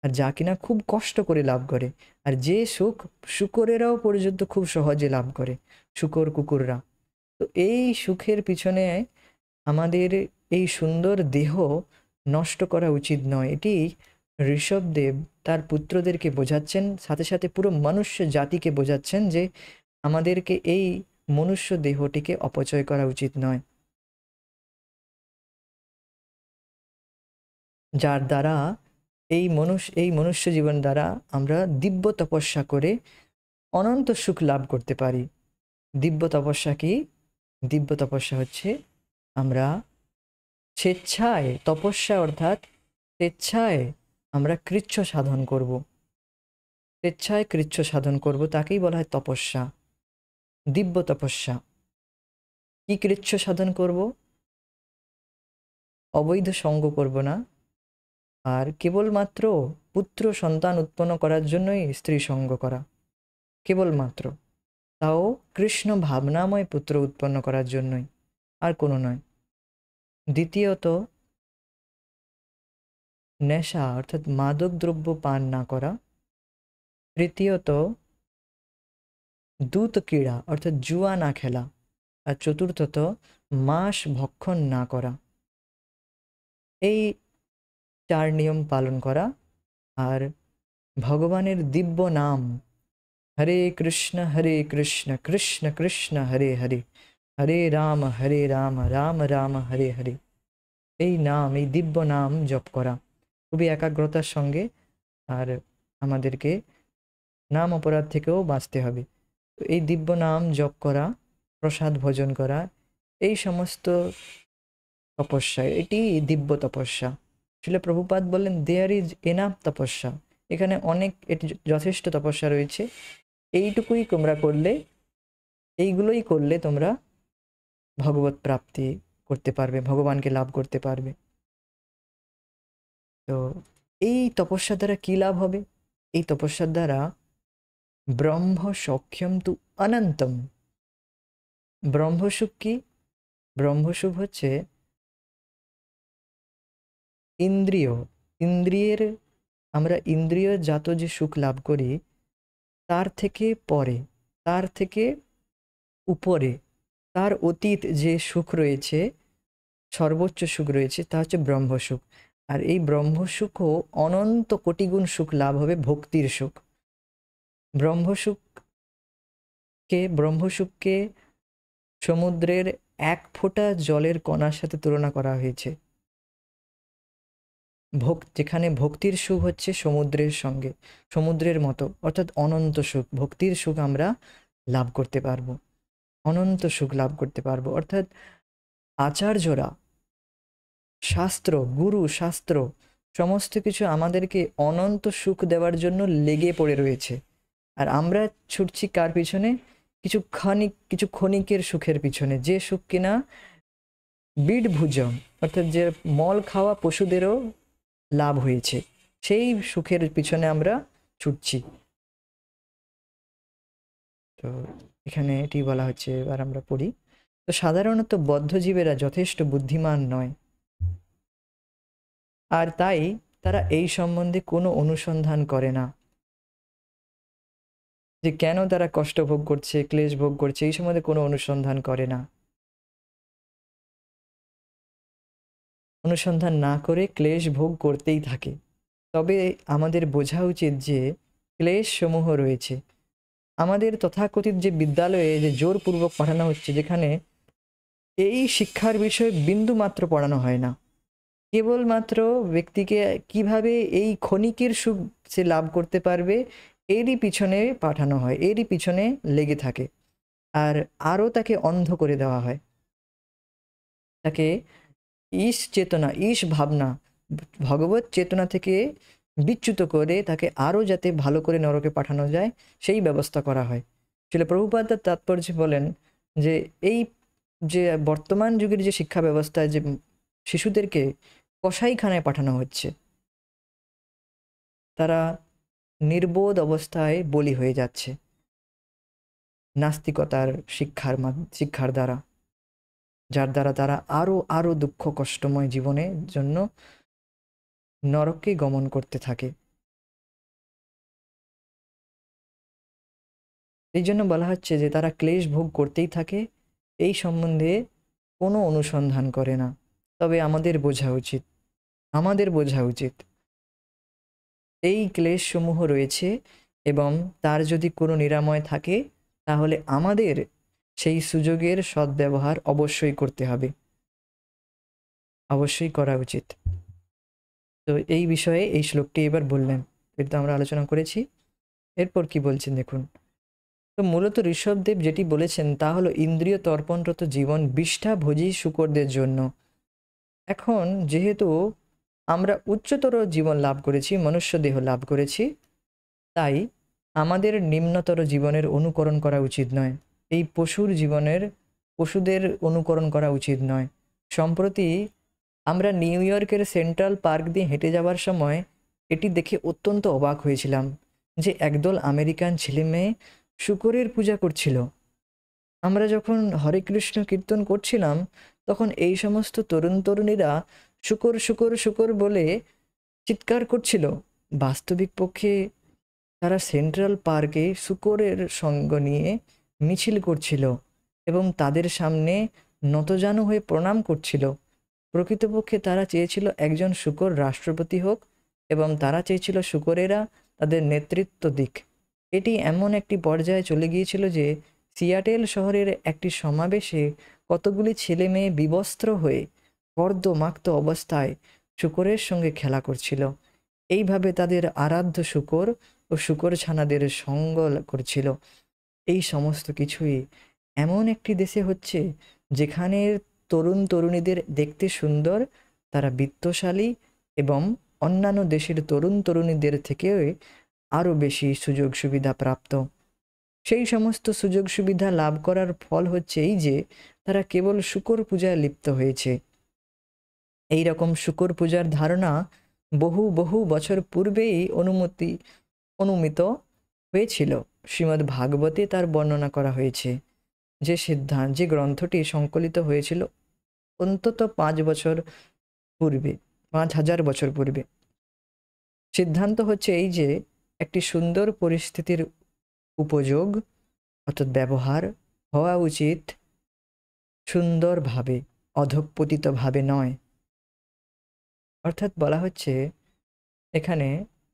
আর যা কিনা খুব কষ্ট করে লাভ করে। আর যে সুখ শূকরেরাও পর্যন্ত খুব সহজে লাভ করে, কুকুররা। তো এই সুখের পিছনে আমাদের এই সুন্দর দেহ নষ্ট করা উচিত নয়। এটি ঋষভদেব তার পুত্রদেরকে বোঝাচ্ছেন, সাথে সাথে পুরো মনুষ্য জাতিকে বোঝাচ্ছেন যে আমাদেরকে এই মনুষ্য দেহটিকে অপচয় করা উচিত নয়, যার দ্বারা এই মনুষ্য জীবন দ্বারা আমরা দিব্য তপস্যা করে অনন্ত সুখ লাভ করতে পারি। দিব্য তপস্যা কি? দিব্য তপস্যা হচ্ছে আমরা স্বেচ্ছায় তপস্যা, অর্থাৎ স্বেচ্ছায় আমরা কৃচ্ছ সাধন করব। স্বেচ্ছায় কৃচ্ছ সাধন করব, তাকেই বলা হয় তপস্যা, দিব্য তপস্যা। কি কৃচ্ছ সাধন করব? অবৈধ সঙ্গ করব না, আর কেবলমাত্র পুত্র সন্তান উৎপন্ন করার জন্যই স্ত্রী সঙ্গ করা, কেবলমাত্র, তাও কৃষ্ণ ভাবনাময় পুত্র উৎপন্ন করার জন্যই, আর কোনো নয়। দ্বিতীয়ত, নেশা অর্থাৎ মাদক দ্রব্য পান না করা। তৃতীয়ত, দূত ক্রীড়া অর্থাৎ জুয়া না খেলা। আর চতুর্থত, মাস ভক্ষণ না করা। এই 4 নিয়ম পালন করা। আর ভগবানের দিব্য নাম, হরে কৃষ্ণ কৃষ্ণ কৃষ্ণ হরে হরে, হরে রাম রাম রাম হরে হরে, এই নাম, এই দিব্য নাম জপ করা খুবই একাগ্রতার সঙ্গে। আর আমাদেরকে নাম অপরাধ থেকেও বাঁচতে হবে। তো এই দিব্য নাম জপ করা, প্রসাদ ভোজন করা, এই সমস্ত তপস্যা, এটি দিব্য তপস্যা। আসলে প্রভুপাদ বললেন দেয়ার ইজ এনাফ তপস্যা, এখানে অনেক, এটি যথেষ্ট তপস্যা রয়েছে। এইটুকুই তোমরা করলে, এইগুলোই করলে তোমরা ভগবত প্রাপ্তি করতে পারবে, ভগবানকে লাভ করতে পারবে। তো এই তপস্যার দ্বারা কি লাভ হবে? এই তপস্যার দ্বারা ব্রহ্ম সখ্যম তু অনন্তম। ব্রহ্মসুখ কি? ব্রহ্মসুখ হচ্ছে ইন্দ্রিয়ের, আমরা ইন্দ্রিয়জাত যে সুখ লাভ করি তার থেকে পরে, তার থেকে উপরে, তার অতীত যে সুখ রয়েছে, সর্বোচ্চ সুখ রয়েছে, তা হচ্ছে ব্রহ্মসুখ। আর এই ব্রহ্মসুখও অনন্ত কোটিগুণ সুখ লাভ হবে, ভক্তির সুখ। ব্রহ্মসুখকে সমুদ্রের 1 ফোঁটা জলের কণার সাথে তুলনা করা হয়েছে। যেখানে ভক্তির সুখ হচ্ছে সমুদ্রের সঙ্গে, সমুদ্রের মতো, অর্থাৎ অনন্ত সুখ, ভক্তির সুখ আমরা লাভ করতে পারবো, অনন্ত সুখ লাভ করতে পারবো। অর্থাৎ আচার্যরা, শাস্ত্র, গুরু শাস্ত্র সমস্ত কিছু আমাদেরকে অনন্ত সুখ দেওয়ার জন্য লেগে পড়ে রয়েছে। আর আমরা ছুটছি কার পিছনে? কিছু ক্ষণিকের সুখের পিছনে, যে সুখ কিনা বিডভুজম, অর্থাৎ যে মল খাওয়া পশুদেরও লাভ হয়েছে, সেই সুখের পিছনে আমরা ছুটছি। তো এখানে এটি বলা হচ্ছে, এবার আমরা পড়ি। তো সাধারণত বদ্ধজীবেরা যথেষ্ট বুদ্ধিমান নয়, আর তাই তারা এই সম্বন্ধে কোনো অনুসন্ধান করে না, যে কেন তারা কষ্ট ভোগ করছে, ক্লেশ ভোগ করছে, এই সম্বন্ধে কোনো অনুসন্ধান করে না। অনুসন্ধান না করে ক্লেশ ভোগ করতেই থাকে। তবে আমাদের বোঝা উচিত যে ক্লেশ সমূহ রয়েছে। আমাদের তথাকথিত যে বিদ্যালয়ে যে জোরপূর্বক পড়ানো হচ্ছে, যেখানে এই শিক্ষার বিষয়ে বিন্দু মাত্র পড়ানো হয় না, কেবলমাত্র ব্যক্তিকে কিভাবে এই ক্ষণিকের সুখ সে লাভ করতে পারবে এরই পিছনে পাঠানো হয়, এরই পিছনে লেগে থাকে। আর আরও তাকে অন্ধ করে দেওয়া হয়, তাকে ঈশ চেতনা, ঈশ ভাবনা, ভগবত চেতনা থেকে বিচ্যুত করে তাকে আরও যাতে ভালো করে নরকে পাঠানো যায় সেই ব্যবস্থা করা হয়। শিল প্রভুপাদ তার তাৎপর্যে বলেন যে এই যে বর্তমান যুগের যে শিক্ষা ব্যবস্থায় যে শিশুদেরকে কসাইখানায় পাঠানো হচ্ছে, তারা নির্বোধ অবস্থায় বলি হয়ে যাচ্ছে নাস্তিকতার শিক্ষার দ্বারা, যার দ্বারা তারা আরও আরও দুঃখ কষ্টময় জীবনের জন্য নরকে গমন করতে থাকে। এই জন্য বলা হচ্ছে যে তারা ক্লেশ ভোগ করতেই থাকে, এই সম্বন্ধে কোনো অনুসন্ধান করে না। তবে আমাদের বোঝা উচিত এই ক্লেশসমূহ রয়েছে এবং তার যদি কোনো নিরাময় থাকে তাহলে আমাদের সেই সুযোগের সদ্ব্যবহার অবশ্যই করতে হবে, অবশ্যই করা উচিত। তো এই বিষয়ে এই শ্লোকটি এবার বললেন, এটা আমরা আলোচনা করেছি। এরপর কি বলছেন দেখুন। তো মূলত ঋষভদেব যেটি বলেছেন তা হলো ইন্দ্রিয় তর্পণরত জীবন বিষ্ঠাভোজী শূকরদের জন্য। এখন যেহেতু আমরা উচ্চতর জীবন লাভ করেছি, মনুষ্য দেহ লাভ করেছি, তাই আমাদের নিম্নতর জীবনের অনুকরণ করা উচিত নয়। এই পশুদের অনুকরণ করা উচিত নয়। সম্প্রতি আমরা নিউ ইয়র্কের সেন্ট্রাল পার্ক দিয়ে হেঁটে যাওয়ার সময় এটি দেখে অত্যন্ত অবাক হয়েছিলাম যে একদল আমেরিকান ছেলে মেয়ে শূকরের পূজা করছিল। আমরা যখন হরে কৃষ্ণ কীর্তন করছিলাম তখন এই সমস্ত তরুণ তরুণীরা শূকর শূকর শূকর বলে চিৎকার করছিল। বাস্তবিক পক্ষে তারা সেন্ট্রাল পার্কে শূকরের সঙ্গ নিয়ে মিছিল করছিল এবং তাদের সামনে নতজানু হয়ে প্রণাম করছিল। প্রকৃতপক্ষে তারা চেয়েছিল একজন শূকর রাষ্ট্রপতি হোক এবং তারা চেয়েছিল শূকরেরা তাদের নেতৃত্ব দিক। এটি এমন একটি পর্যায়ে চলে গিয়েছিল যে সিয়াটেল শহরের একটি সমাবেশে কতগুলি ছেলে মেয়ে বিবস্ত্র হয়ে কর্দমাক্ত অবস্থায় শূকরের সঙ্গে খেলা করছিল। এইভাবে তাদের আরাধ্য শূকর ও শূকর ছানাদের সঙ্গ করছিল। এই সমস্ত কিছুই এমন একটি দেশে হচ্ছে যেখানে তরুণ তরুণীদের দেখতে সুন্দর, তারা বিত্তশালী এবং অন্যান্য দেশের তরুণ তরুণীদের থেকেও আরও বেশি সুযোগ সুবিধা প্রাপ্ত। সেই সমস্ত সুযোগ সুবিধা লাভ করার ফল হচ্ছে এই যে তারা কেবল শূকর পূজায় লিপ্ত হয়েছে। এই রকম শূকর পূজার ধারণা বহু বহু বছর পূর্বেই অনুমিত হয়েছিল। শ্রীমদ্ ভাগবতে তার বর্ণনা করা হয়েছে। যে গ্রন্থটি সংকলিত হয়েছিল অন্তত 5,000 বছর পূর্বে। সিদ্ধান্ত হচ্ছে এই যে একটি সুন্দর পরিস্থিতির উপযোগ অর্থাৎ ব্যবহার হওয়া উচিত সুন্দরভাবে, অধঃপতিতভাবে নয়। অর্থাৎ বলা হচ্ছে এখানে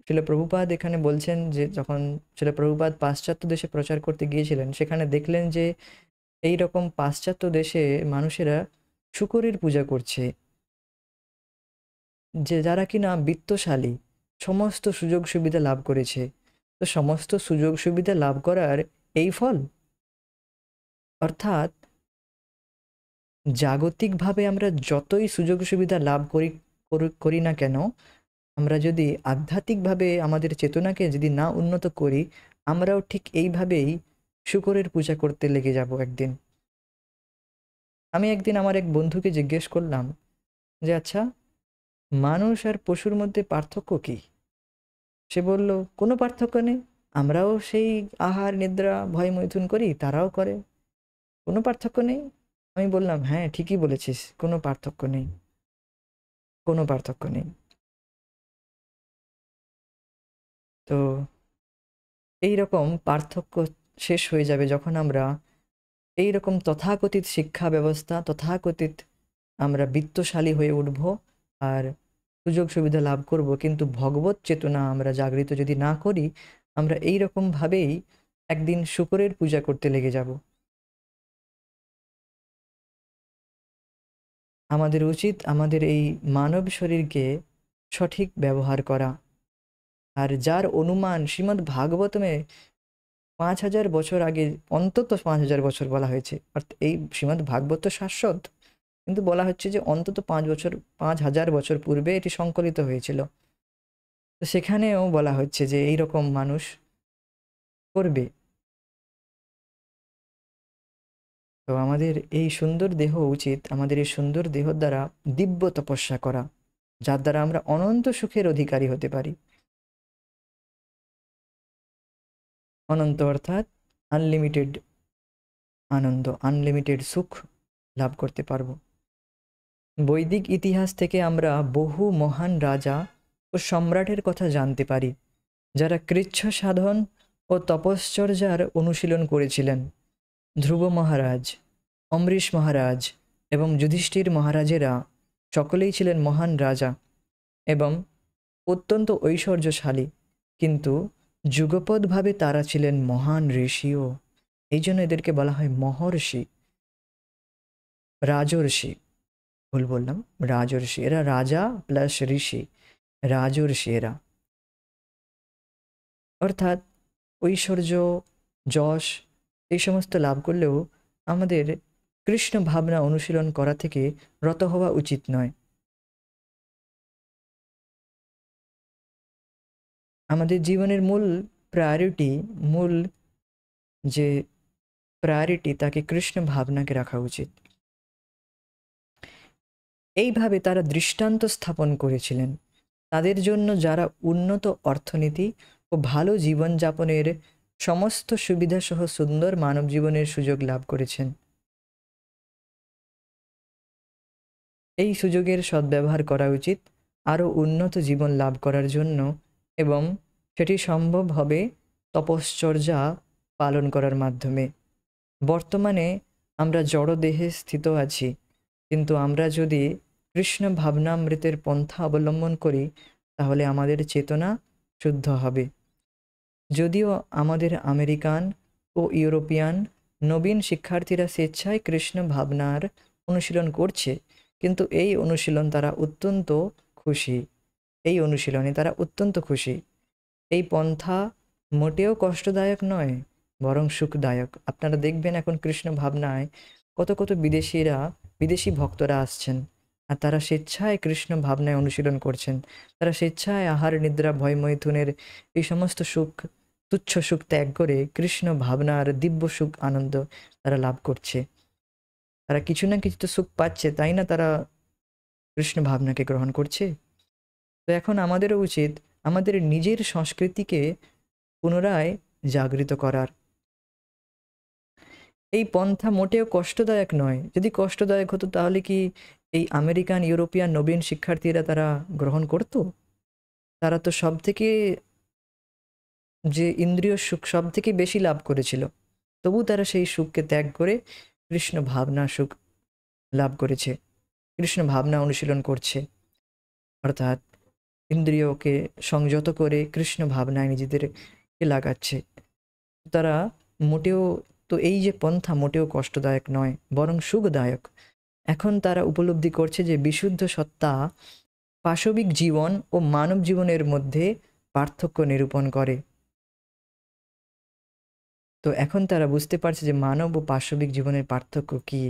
শিল প্রভুপাদ এখানে বলছেন যে যখন শিল প্রভুপাদ পাশ্চাত্য দেশে প্রচার করতে গিয়েছিলেন সেখানে দেখলেন যে এই রকম পাশ্চাত্য দেশে মানুষেরা শূকরের পূজা করছে, যে যারা কিনা বিত্তশালী, সমস্ত সুযোগ সুবিধা লাভ করেছে। তো সমস্ত সুযোগ সুবিধা লাভ করার এই ফল, অর্থাৎ জাগতিকভাবে আমরা যতই সুযোগ সুবিধা লাভ করি না কেন, আমরা যদি আধ্যাত্মিকভাবে আমাদের চেতনাকে যদি না উন্নত করি, আমরাও ঠিক এইভাবেই শূকরের পূজা করতে লেগে যাব একদিন। আমি একদিন আমার এক বন্ধুকে জিজ্ঞেস করলাম যে আচ্ছা, মানুষ আর পশুর মধ্যে পার্থক্য কি? সে বলল কোনো পার্থক্য নেই, আমরাও সেই আহার নিদ্রা ভয় মৈথুন করি, তারাও করে, কোনো পার্থক্য নেই। আমি বললাম হ্যাঁ ঠিকই বলেছিস, কোনো পার্থক্য নেই, কোনো পার্থক্য নেই। তো এই রকম পার্থক্য শেষ হয়ে যাবে যখন আমরা এই রকম তথাকথিত শিক্ষা ব্যবস্থা, তথাকথিত আমরা বিত্তশালী হয়ে উঠব আর সুযোগ সুবিধা লাভ করব, কিন্তু ভগবত চেতনা আমরা জাগৃত যদি না করি, আমরা এই রকমভাবেই একদিন শূকরের পূজা করতে লেগে যাব। আমাদের উচিত আমাদের এই মানব শরীরকে সঠিক ব্যবহার করা। আর যার অনুমান শ্রীমদ্ ভাগবতমে 5,000 বছর আগে, অন্তত 5,000 বছর বলা হয়েছে, অর্থাৎ এই শ্রীমদ্ ভাগবত তো শাশ্বত, কিন্তু বলা হচ্ছে যে অন্তত 5,000 বছর পূর্বে এটি সংকলিত হয়েছিল। তো সেখানেও বলা হচ্ছে যে এইরকম মানুষ করবে। তো আমাদের এই সুন্দর দেহ উচিত, আমাদের এই সুন্দর দেহ দ্বারা দিব্য তপস্যা করা, যার দ্বারা আমরা অনন্ত সুখের অধিকারী হতে পারি। অনন্ত অর্থাৎ আনলিমিটেড আনন্দ, আনলিমিটেড সুখ লাভ করতে পারবো। বৈদিক ইতিহাস থেকে আমরা বহু মহান রাজা ও সম্রাটের কথা জানতে পারি, যারা কৃচ্ছ সাধন ও তপশ্চর্যার অনুশীলন করেছিলেন। ধ্রুব মহারাজ, অমৃষ মহারাজ এবং যুধিষ্ঠির মহারাজেরা সকলেই ছিলেন মহান রাজা এবং অত্যন্ত ঐশ্বর্যশালী, কিন্তু যুগপৎভাবে তারা ছিলেন মহান ঋষিও। এই জন্য এদেরকে বলা হয় মহর্ষি, রাজর্ষি। ভুল বললাম, রাজর্ষি। এরা রাজা প্লাস ঋষি, রাজর্ষি এরা। অর্থাৎ ঐশ্বর্য, যশ এই সমস্ত লাভ করলেও আমাদের কৃষ্ণ ভাবনা অনুশীলন করা থেকে রত হওয়া উচিত নয়। আমাদের জীবনের মূল প্রায়োরিটি, মূল যে প্রায়োরিটি, তাকে কৃষ্ণ ভাবনাকে রাখা উচিত। এইভাবে তারা দৃষ্টান্ত স্থাপন করেছিলেন। তাদের জন্য যারা উন্নত অর্থনীতি ও ভালো জীবনযাপনের সমস্ত সুবিধাসহ সুন্দর মানব জীবনের সুযোগ লাভ করেছেন। এই সুযোগের সদ্ব্যবহার করা উচিত আরও উন্নত জীবন লাভ করার জন্য, এবং সেটি সম্ভব হবে তপশ্চর্যা পালন করার মাধ্যমে। বর্তমানে আমরা জড়দেহে স্থিত আছি, কিন্তু আমরা যদি কৃষ্ণ ভাবনামৃতের পন্থা অবলম্বন করি তাহলে আমাদের চেতনা শুদ্ধ হবে। যদিও আমাদের আমেরিকান ও ইউরোপিয়ান নবীন শিক্ষার্থীরা স্বেচ্ছায় কৃষ্ণ ভাবনার অনুশীলন করছে, কিন্তু এই অনুশীলন তারা অত্যন্ত খুশি, এই অনুশীলনে তারা অত্যন্ত খুশি। এই পন্থা মোটেও কষ্টদায়ক নয়, বরং সুখদায়ক। আপনারা দেখবেন এখন কৃষ্ণ ভাবনায় কত কত বিদেশি ভক্তরা আসছেন, আর তারা স্বেচ্ছায় কৃষ্ণ ভাবনায় অনুশীলন করছেন। তারা স্বেচ্ছায় আহার নিদ্রা ভয় মৈথুনের এই সমস্ত সুখ, তুচ্ছ সুখ ত্যাগ করে কৃষ্ণ ভাবনার দিব্য সুখ আনন্দ তারা লাভ করছে। তারা কিছু না কিছু তো সুখ পাচ্ছে, তাই না তারা কৃষ্ণ ভাবনাকে গ্রহণ করছে। তো এখন আমাদেরও উচিত আমাদের নিজের সংস্কৃতিকে পুনরায় জাগরিত করার। এই পন্থা মোটেও কষ্টদায়ক নয়। যদি কষ্টদায়ক হতো তাহলে কি এই আমেরিকান ইউরোপিয়ান নবীন শিক্ষার্থীরা তারা গ্রহণ করত? তারা তো সব থেকে যে ইন্দ্রিয় সুখ সব থেকে বেশি লাভ করেছিল, তবু তারা সেই সুখকে ত্যাগ করে কৃষ্ণ ভাবনা সুখ লাভ করেছে, কৃষ্ণ ভাবনা অনুশীলন করছে। অর্থাৎ ইন্দ্রিয়কে সংযত করে কৃষ্ণ ভাবনায় নিজেদেরকে লাগাচ্ছে। তারা মোটেও, তো এই যে পন্থা মোটেও কষ্টদায়ক নয়, বরং সুখদায়ক। এখন তারা উপলব্ধি করছে যে বিশুদ্ধ সত্তা পাশবিক জীবন ও মানব জীবনের মধ্যে পার্থক্য নিরূপণ করে। তো এখন তারা বুঝতে পারছে যে মানব ও পাশবিক জীবনের পার্থক্য কি।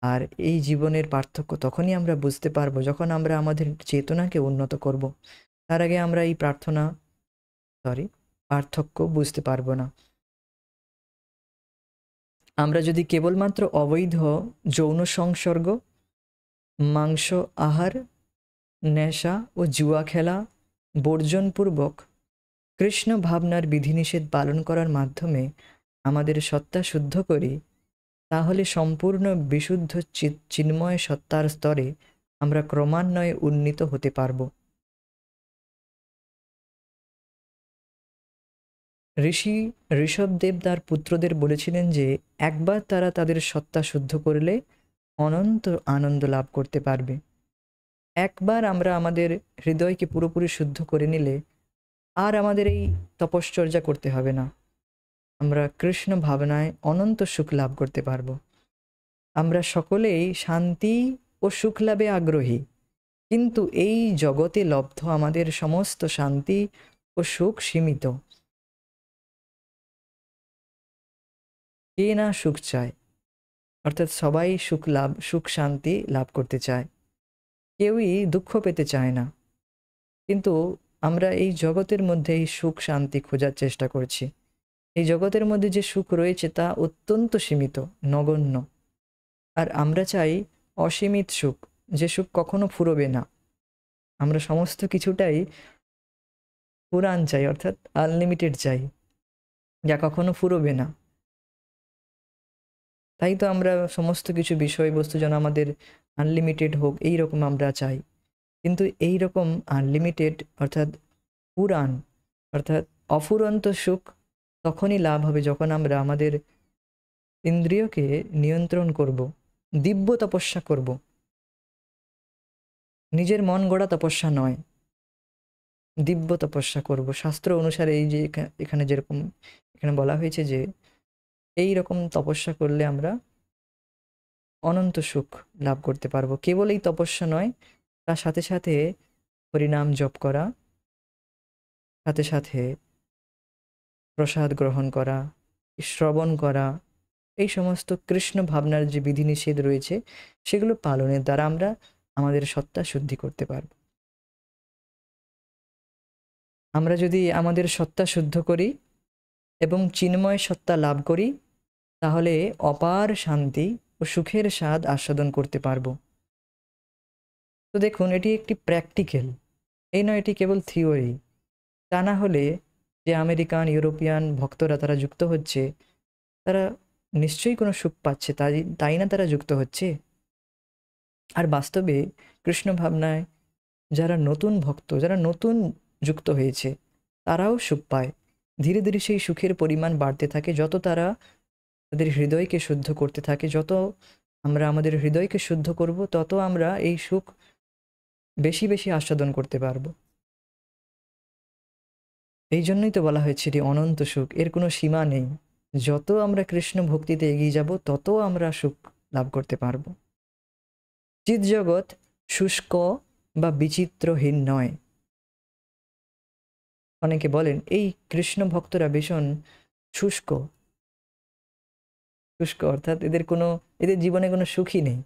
আর এই জীবনের পার্থক্য তখনই আমরা বুঝতে পারবো যখন আমরা আমাদের চেতনাকে উন্নত করব। তার আগে আমরা এই পার্থক্য বুঝতে পারবো না। আমরা যদি কেবলমাত্র অবৈধ যৌন সংসর্গ, মাংস আহার, নেশা ও জুয়া খেলা বর্জনপূর্বক কৃষ্ণ ভাবনার বিধিনিষেধ পালন করার মাধ্যমে আমাদের সত্তা শুদ্ধ করি, তাহলে সম্পূর্ণ বিশুদ্ধ চিন্ময় সত্তার স্তরে আমরা ক্রমান্বয়ে উন্নীত হতে পারব। ঋষভদেব তার পুত্রদের বলেছিলেন যে একবার তারা তাদের সত্তা শুদ্ধ করলে অনন্ত আনন্দ লাভ করতে পারবে। একবার আমরা আমাদের হৃদয়কে পুরোপুরি শুদ্ধ করে নিলে আর আমাদের এই তপশ্চর্যা করতে হবে না। আমরা কৃষ্ণ ভাবনায় অনন্ত সুখ লাভ করতে পারব। আমরা সকলেই শান্তি ও সুখ লাভে আগ্রহী, কিন্তু এই জগতে লব্ধ আমাদের সমস্ত শান্তি ও সুখ সীমিত। কে না সুখ চায়? অর্থাৎ সবাই সুখ শান্তি লাভ করতে চায়, কেউই দুঃখ পেতে চায় না। কিন্তু আমরা এই জগতের মধ্যে এই সুখ শান্তি খোঁজার চেষ্টা করছি। এই জগতের মধ্যে যে সুখ রয়েছে তা অত্যন্ত সীমিত, নগণ্য। আর আমরা চাই অসীমিত সুখ, যে সুখ কখনো ফুরোবে না। আমরা সমস্ত কিছুটাই পুরাণ চাই, অর্থাৎ আনলিমিটেড চাই, যা কখনো ফুরোবে না। তাই তো আমরা সমস্ত কিছু বিষয়বস্তু যেন আমাদের আনলিমিটেড হোক, এই রকম আমরা চাই। কিন্তু এই রকম আনলিমিটেড অর্থাৎ পুরাণ অর্থাৎ অফুরন্ত সুখ তখনই লাভ হবে যখন আমরা আমাদের ইন্দ্রিয়কে নিয়ন্ত্রণ করব, দিব্য তপস্যা করব। নিজের মন গড়া তপস্যা নয়, দিব্য তপস্যা করব শাস্ত্র অনুসারে। এই যে এখানে যেরকম এখানে বলা হয়েছে যে এই রকম তপস্যা করলে আমরা অনন্ত সুখ লাভ করতে পারবো। কেবল এই তপস্যা নয়, তার সাথে সাথে হরিনাম জপ করা, সাথে সাথে প্রসাদ গ্রহণ করা, শ্রবণ করা, এই সমস্ত কৃষ্ণ ভাবনার যে বিধিনিষেধ রয়েছে সেগুলো পালনের দ্বারা আমরা আমাদের সত্তা শুদ্ধি করতে পারব। আমরা যদি আমাদের সত্তা শুদ্ধ করি এবং চিন্ময় সত্তা লাভ করি, তাহলে অপার শান্তি ও সুখের স্বাদ আস্বাদন করতে পারব। তো দেখুন, এটি একটি প্র্যাকটিক্যাল, এই নয় এটি কেবল থিওরি। তা না হলে যে আমেরিকান ইউরোপিয়ান ভক্তরা তারা যুক্ত হচ্ছে, তারা নিশ্চয়ই কোনো সুখ পাচ্ছে, তাই না তারা যুক্ত হচ্ছে। আর বাস্তবে কৃষ্ণ ভাবনায় যারা নতুন ভক্ত, যারা নতুন যুক্ত হয়েছে, তারাও সুখ পায়। ধীরে ধীরে সেই সুখের পরিমাণ বাড়তে থাকে, যত তারা তাদের হৃদয়কে শুদ্ধ করতে থাকে। যত আমরা আমাদের হৃদয়কে শুদ্ধ করব, তত আমরা এই সুখ বেশি বেশি আস্বাদন করতে পারবো। এই জন্যই তো বলা হয়েছে এটি অনন্ত সুখ, এর কোনো সীমা নেই। যত আমরা কৃষ্ণ ভক্তিতে এগিয়ে যাব, তত আমরা সুখ লাভ করতে পারবো। চিৎ জগৎ শুষ্ক বা বিচিত্রহীন নয়। অনেকে বলেন এই কৃষ্ণ ভক্তরা ভীষণ শুষ্ক, শুষ্ক অর্থাৎ এদের জীবনে কোনো সুখই নেই।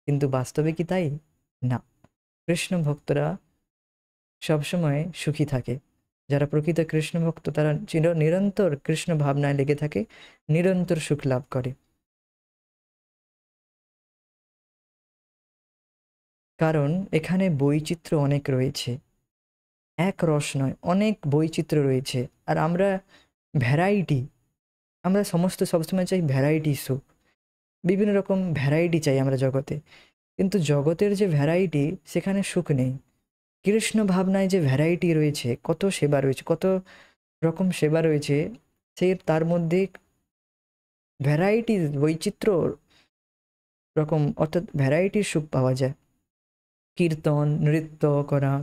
কিন্তু বাস্তবে কি তাই? না, কৃষ্ণ ভক্তরা সবসময় সুখী থাকে। যারা প্রকৃত কৃষ্ণ ভক্ত, তারা নিরন্তর কৃষ্ণ ভাবনায় লেগে থাকে, নিরন্তর সুখ লাভ করে। কারণ এখানে বৈচিত্র্য অনেক রয়েছে, এক রস নয়, অনেক বৈচিত্র্য রয়েছে। আর আমরা ভ্যারাইটি, আমরা সবসময় চাই ভ্যারাইটি সুখ, বিভিন্ন রকম ভ্যারাইটি চাই আমরা জগতে। কিন্তু জগতের যে ভ্যারাইটি, সেখানে সুখ নেই। কৃষ্ণ ভাবনায় যে ভ্যারাইটি রয়েছে, কত সেবা রয়েছে, কত রকম সেবা রয়েছে, তার মধ্যে ভ্যারাইটি, বৈচিত্র্য রকম, অর্থাৎ ভ্যারাইটির সুখ পাওয়া যায়। কীর্তন, নৃত্য করা,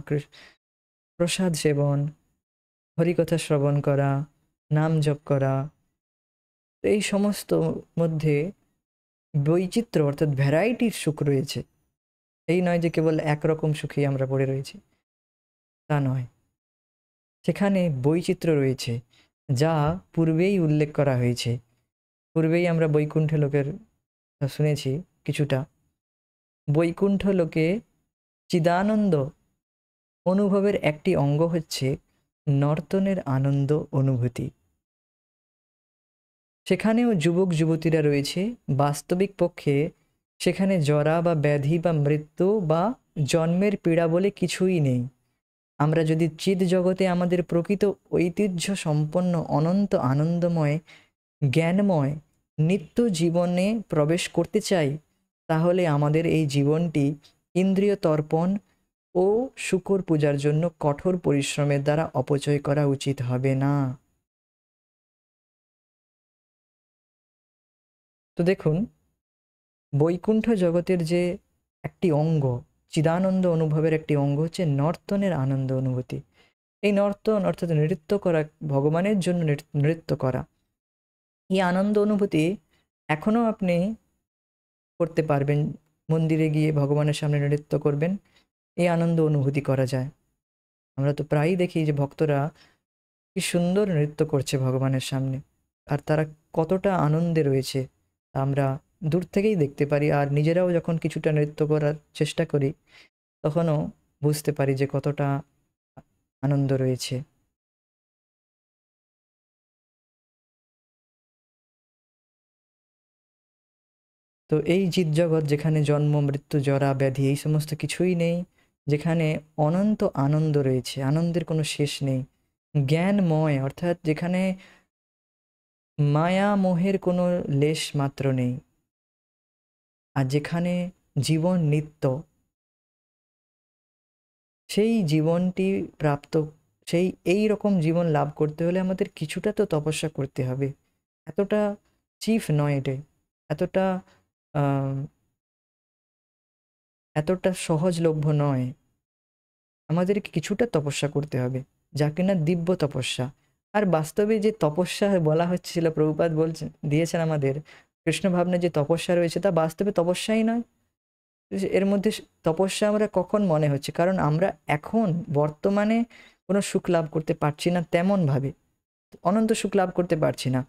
প্রসাদ সেবন, হরিকথা শ্রবণ করা, নাম জপ করা, এই সমস্ত মধ্যে বৈচিত্র্য অর্থাৎ ভ্যারাইটির সুখ রয়েছে। এই নয় যে কেবল একরকম সুখেই আমরা পড়ে রয়েছি, তা নয়। সেখানে বৈচিত্র্য রয়েছে, যা পূর্বেই উল্লেখ করা হয়েছে। পূর্বেই আমরা বৈকুণ্ঠ লোকের শুনেছি কিছুটা। বৈকুণ্ঠ লোকে চিদানন্দ অনুভবের একটি অঙ্গ হচ্ছে নর্তনের আনন্দ অনুভূতি। সেখানেও যুবক যুবতীরা রয়েছে। বাস্তবিক পক্ষে সেখানে জরা বা ব্যাধি বা মৃত্যু বা জন্মের পীড়া বলে কিছুই নেই। আমরা যদি চিৎ জগতে আমাদের প্রকৃত ঐতিহ্য সম্পন্ন অনন্ত আনন্দময় জ্ঞানময় নিত্য জীবনে প্রবেশ করতে চাই, তাহলে আমাদের এই জীবনটি ইন্দ্রিয় তর্পণ ও শূকর পূজার জন্য কঠোর পরিশ্রমের দ্বারা অপচয় করা উচিত হবে না। তো দেখুন, বৈকুণ্ঠ জগতের যে একটি অঙ্গ, চিদানন্দ অনুভবের একটি অঙ্গ হচ্ছে নর্তনের আনন্দ অনুভূতি। এই নর্তন অর্থাৎ নৃত্য করা, ভগবানের জন্য নৃত্য করা, এই আনন্দ অনুভূতি এখনও আপনি করতে পারবেন। মন্দিরে গিয়ে ভগবানের সামনে নৃত্য করবেন, এই আনন্দ অনুভূতি করা যায়। আমরা তো প্রায়ই দেখি যে ভক্তরা কি সুন্দর নৃত্য করছে ভগবানের সামনে, আর তারা কতটা আনন্দে রয়েছে আমরা দূর থেকেই দেখতে পারি। আর নিজেরাও যখন কিছুটা নৃত্য করার চেষ্টা করি, তখনও বুঝতে পারি যে কতটা আনন্দ রয়েছে। তো এই জীবজগৎ যেখানে জন্ম, মৃত্যু, জরা, ব্যাধি এই সমস্ত কিছুই নেই, যেখানে অনন্ত আনন্দ রয়েছে, আনন্দের কোনো শেষ নেই। জ্ঞানময় অর্থাৎ যেখানে মায়া মোহের কোনো লেশ মাত্র নেই। আর যেখানে জীবন নিত্য, সেই জীবনটি প্রাপ্ত, এই রকম জীবন লাভ করতে হলে আমাদের কিছুটা তো তপস্যা করতে হবে। এতটা চিফ নয় এটাই, এতটা আহ, এতটা সহজলভ্য নয়। আমাদেরকে কিছুটা তপস্যা করতে হবে, যা কিনা দিব্য তপস্যা। আর বাস্তবে যে তপস্যা বলা হচ্ছিল, প্রভুপাদ বলছেন, দিয়েছেন আমাদের কৃষ্ণ ভাবনা যে তপস্যা রয়েছে, তা বাস্তবে তপস্যাই নয়। এর মধ্যে তপস্যা আমরা কখন মনে হচ্ছে, কারণ আমরা এখন বর্তমানে কোনো সুখ লাভ করতে পারছি না তেমনভাবে, অনন্ত সুখ লাভ করতে পারছি না।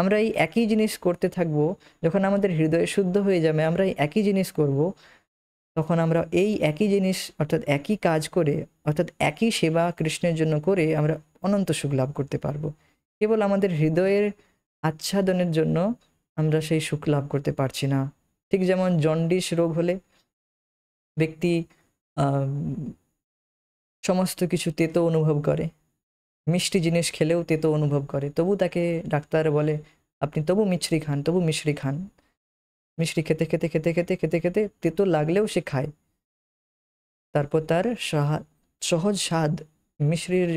আমরা এই একই জিনিস করতে থাকবো, যখন আমাদের হৃদয় শুদ্ধ হয়ে যাবে আমরা এই একই জিনিস করব, তখন আমরা এই একই জিনিস অর্থাৎ একই কাজ করে, অর্থাৎ একই সেবা কৃষ্ণের জন্য করে আমরা অনন্ত সুখ লাভ করতে পারবো। কেবল আমাদের হৃদয়ের আচ্ছাদনের জন্য আমরা সেই সুখ লাভ করতে পারছি না। ঠিক যেমন জন্ডিস রোগ হলে ব্যক্তি সমস্ত কিছু তেতো অনুভব করে, মিষ্টি জিনিস খেলেও তেতো অনুভব করে, তবু তাকে ডাক্তার বলে আপনি তবু মিছরি খান, তবু মিশ্রি খান। মিষ্টি খেতে খেতে খেতে খেতে খেতে খেতে তেতো লাগলেও সে খায়। তারপর তার সহজ স্বাদ,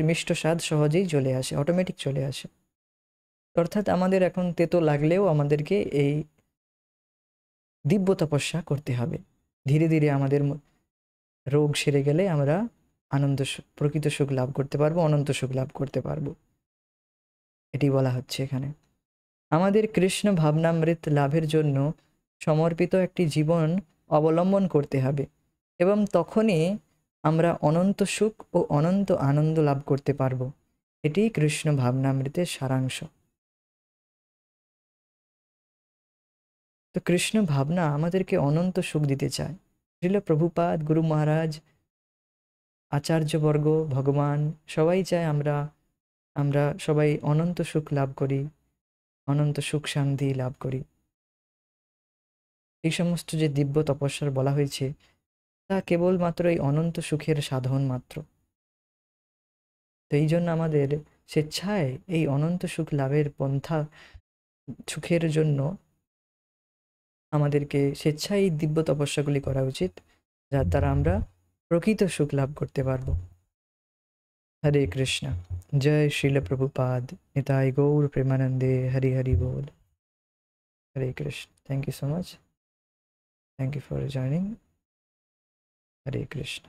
মিষ্ট স্বাদ সহজেই চলে আসে, অটোমেটিক চলে আসে। অর্থাৎ আমাদের এখন তেতো লাগলেও আমাদেরকে এই দিব্য তপস্যা করতে হবে। ধীরে ধীরে আমাদের রোগ সেরে গেলে আমরা প্রকৃত সুখ লাভ করতে পারবো, অনন্ত সুখ লাভ করতে পারবো। এটি বলা হচ্ছে এখানে। আমাদের কৃষ্ণ ভাবনামৃত লাভের জন্য সমর্পিত একটি জীবন অবলম্বন করতে হবে, এবং তখনই আমরা অনন্ত সুখ ও অনন্ত আনন্দ লাভ করতে পারবো। এটি কৃষ্ণ ভাবনামৃতের সারাংশ। তো কৃষ্ণ ভাবনা আমাদেরকে অনন্ত সুখ দিতে চায়। শ্রীল প্রভুপাদ, গুরু মহারাজ, আচার্যবর্গ, ভগবান সবাই চায় আমরা আমরা সবাই অনন্ত সুখ লাভ করি, অনন্ত সুখ শান্তি লাভ করি। এই সমস্ত যে দিব্য তপস্যার বলা হয়েছে, তা কেবলমাত্র এই অনন্ত সুখের সাধন মাত্র। তো এই জন্য আমাদের স্বেচ্ছায় এই অনন্ত সুখ লাভের পন্থা, সুখের জন্য আমাদেরকে স্বেচ্ছায় এই দিব্য তপস্যাগুলি করা উচিত, যার দ্বারা আমরা প্রকৃত সুখ লাভ করতে পারবো। হরে কৃষ্ণ। জয় শ্রীল প্রভুপাদ। নিতাই গৌর প্রেমানন্দে। হরি হরি বল। Hare Krishna. Thank you so much. Thank you for joining. Hare Krishna.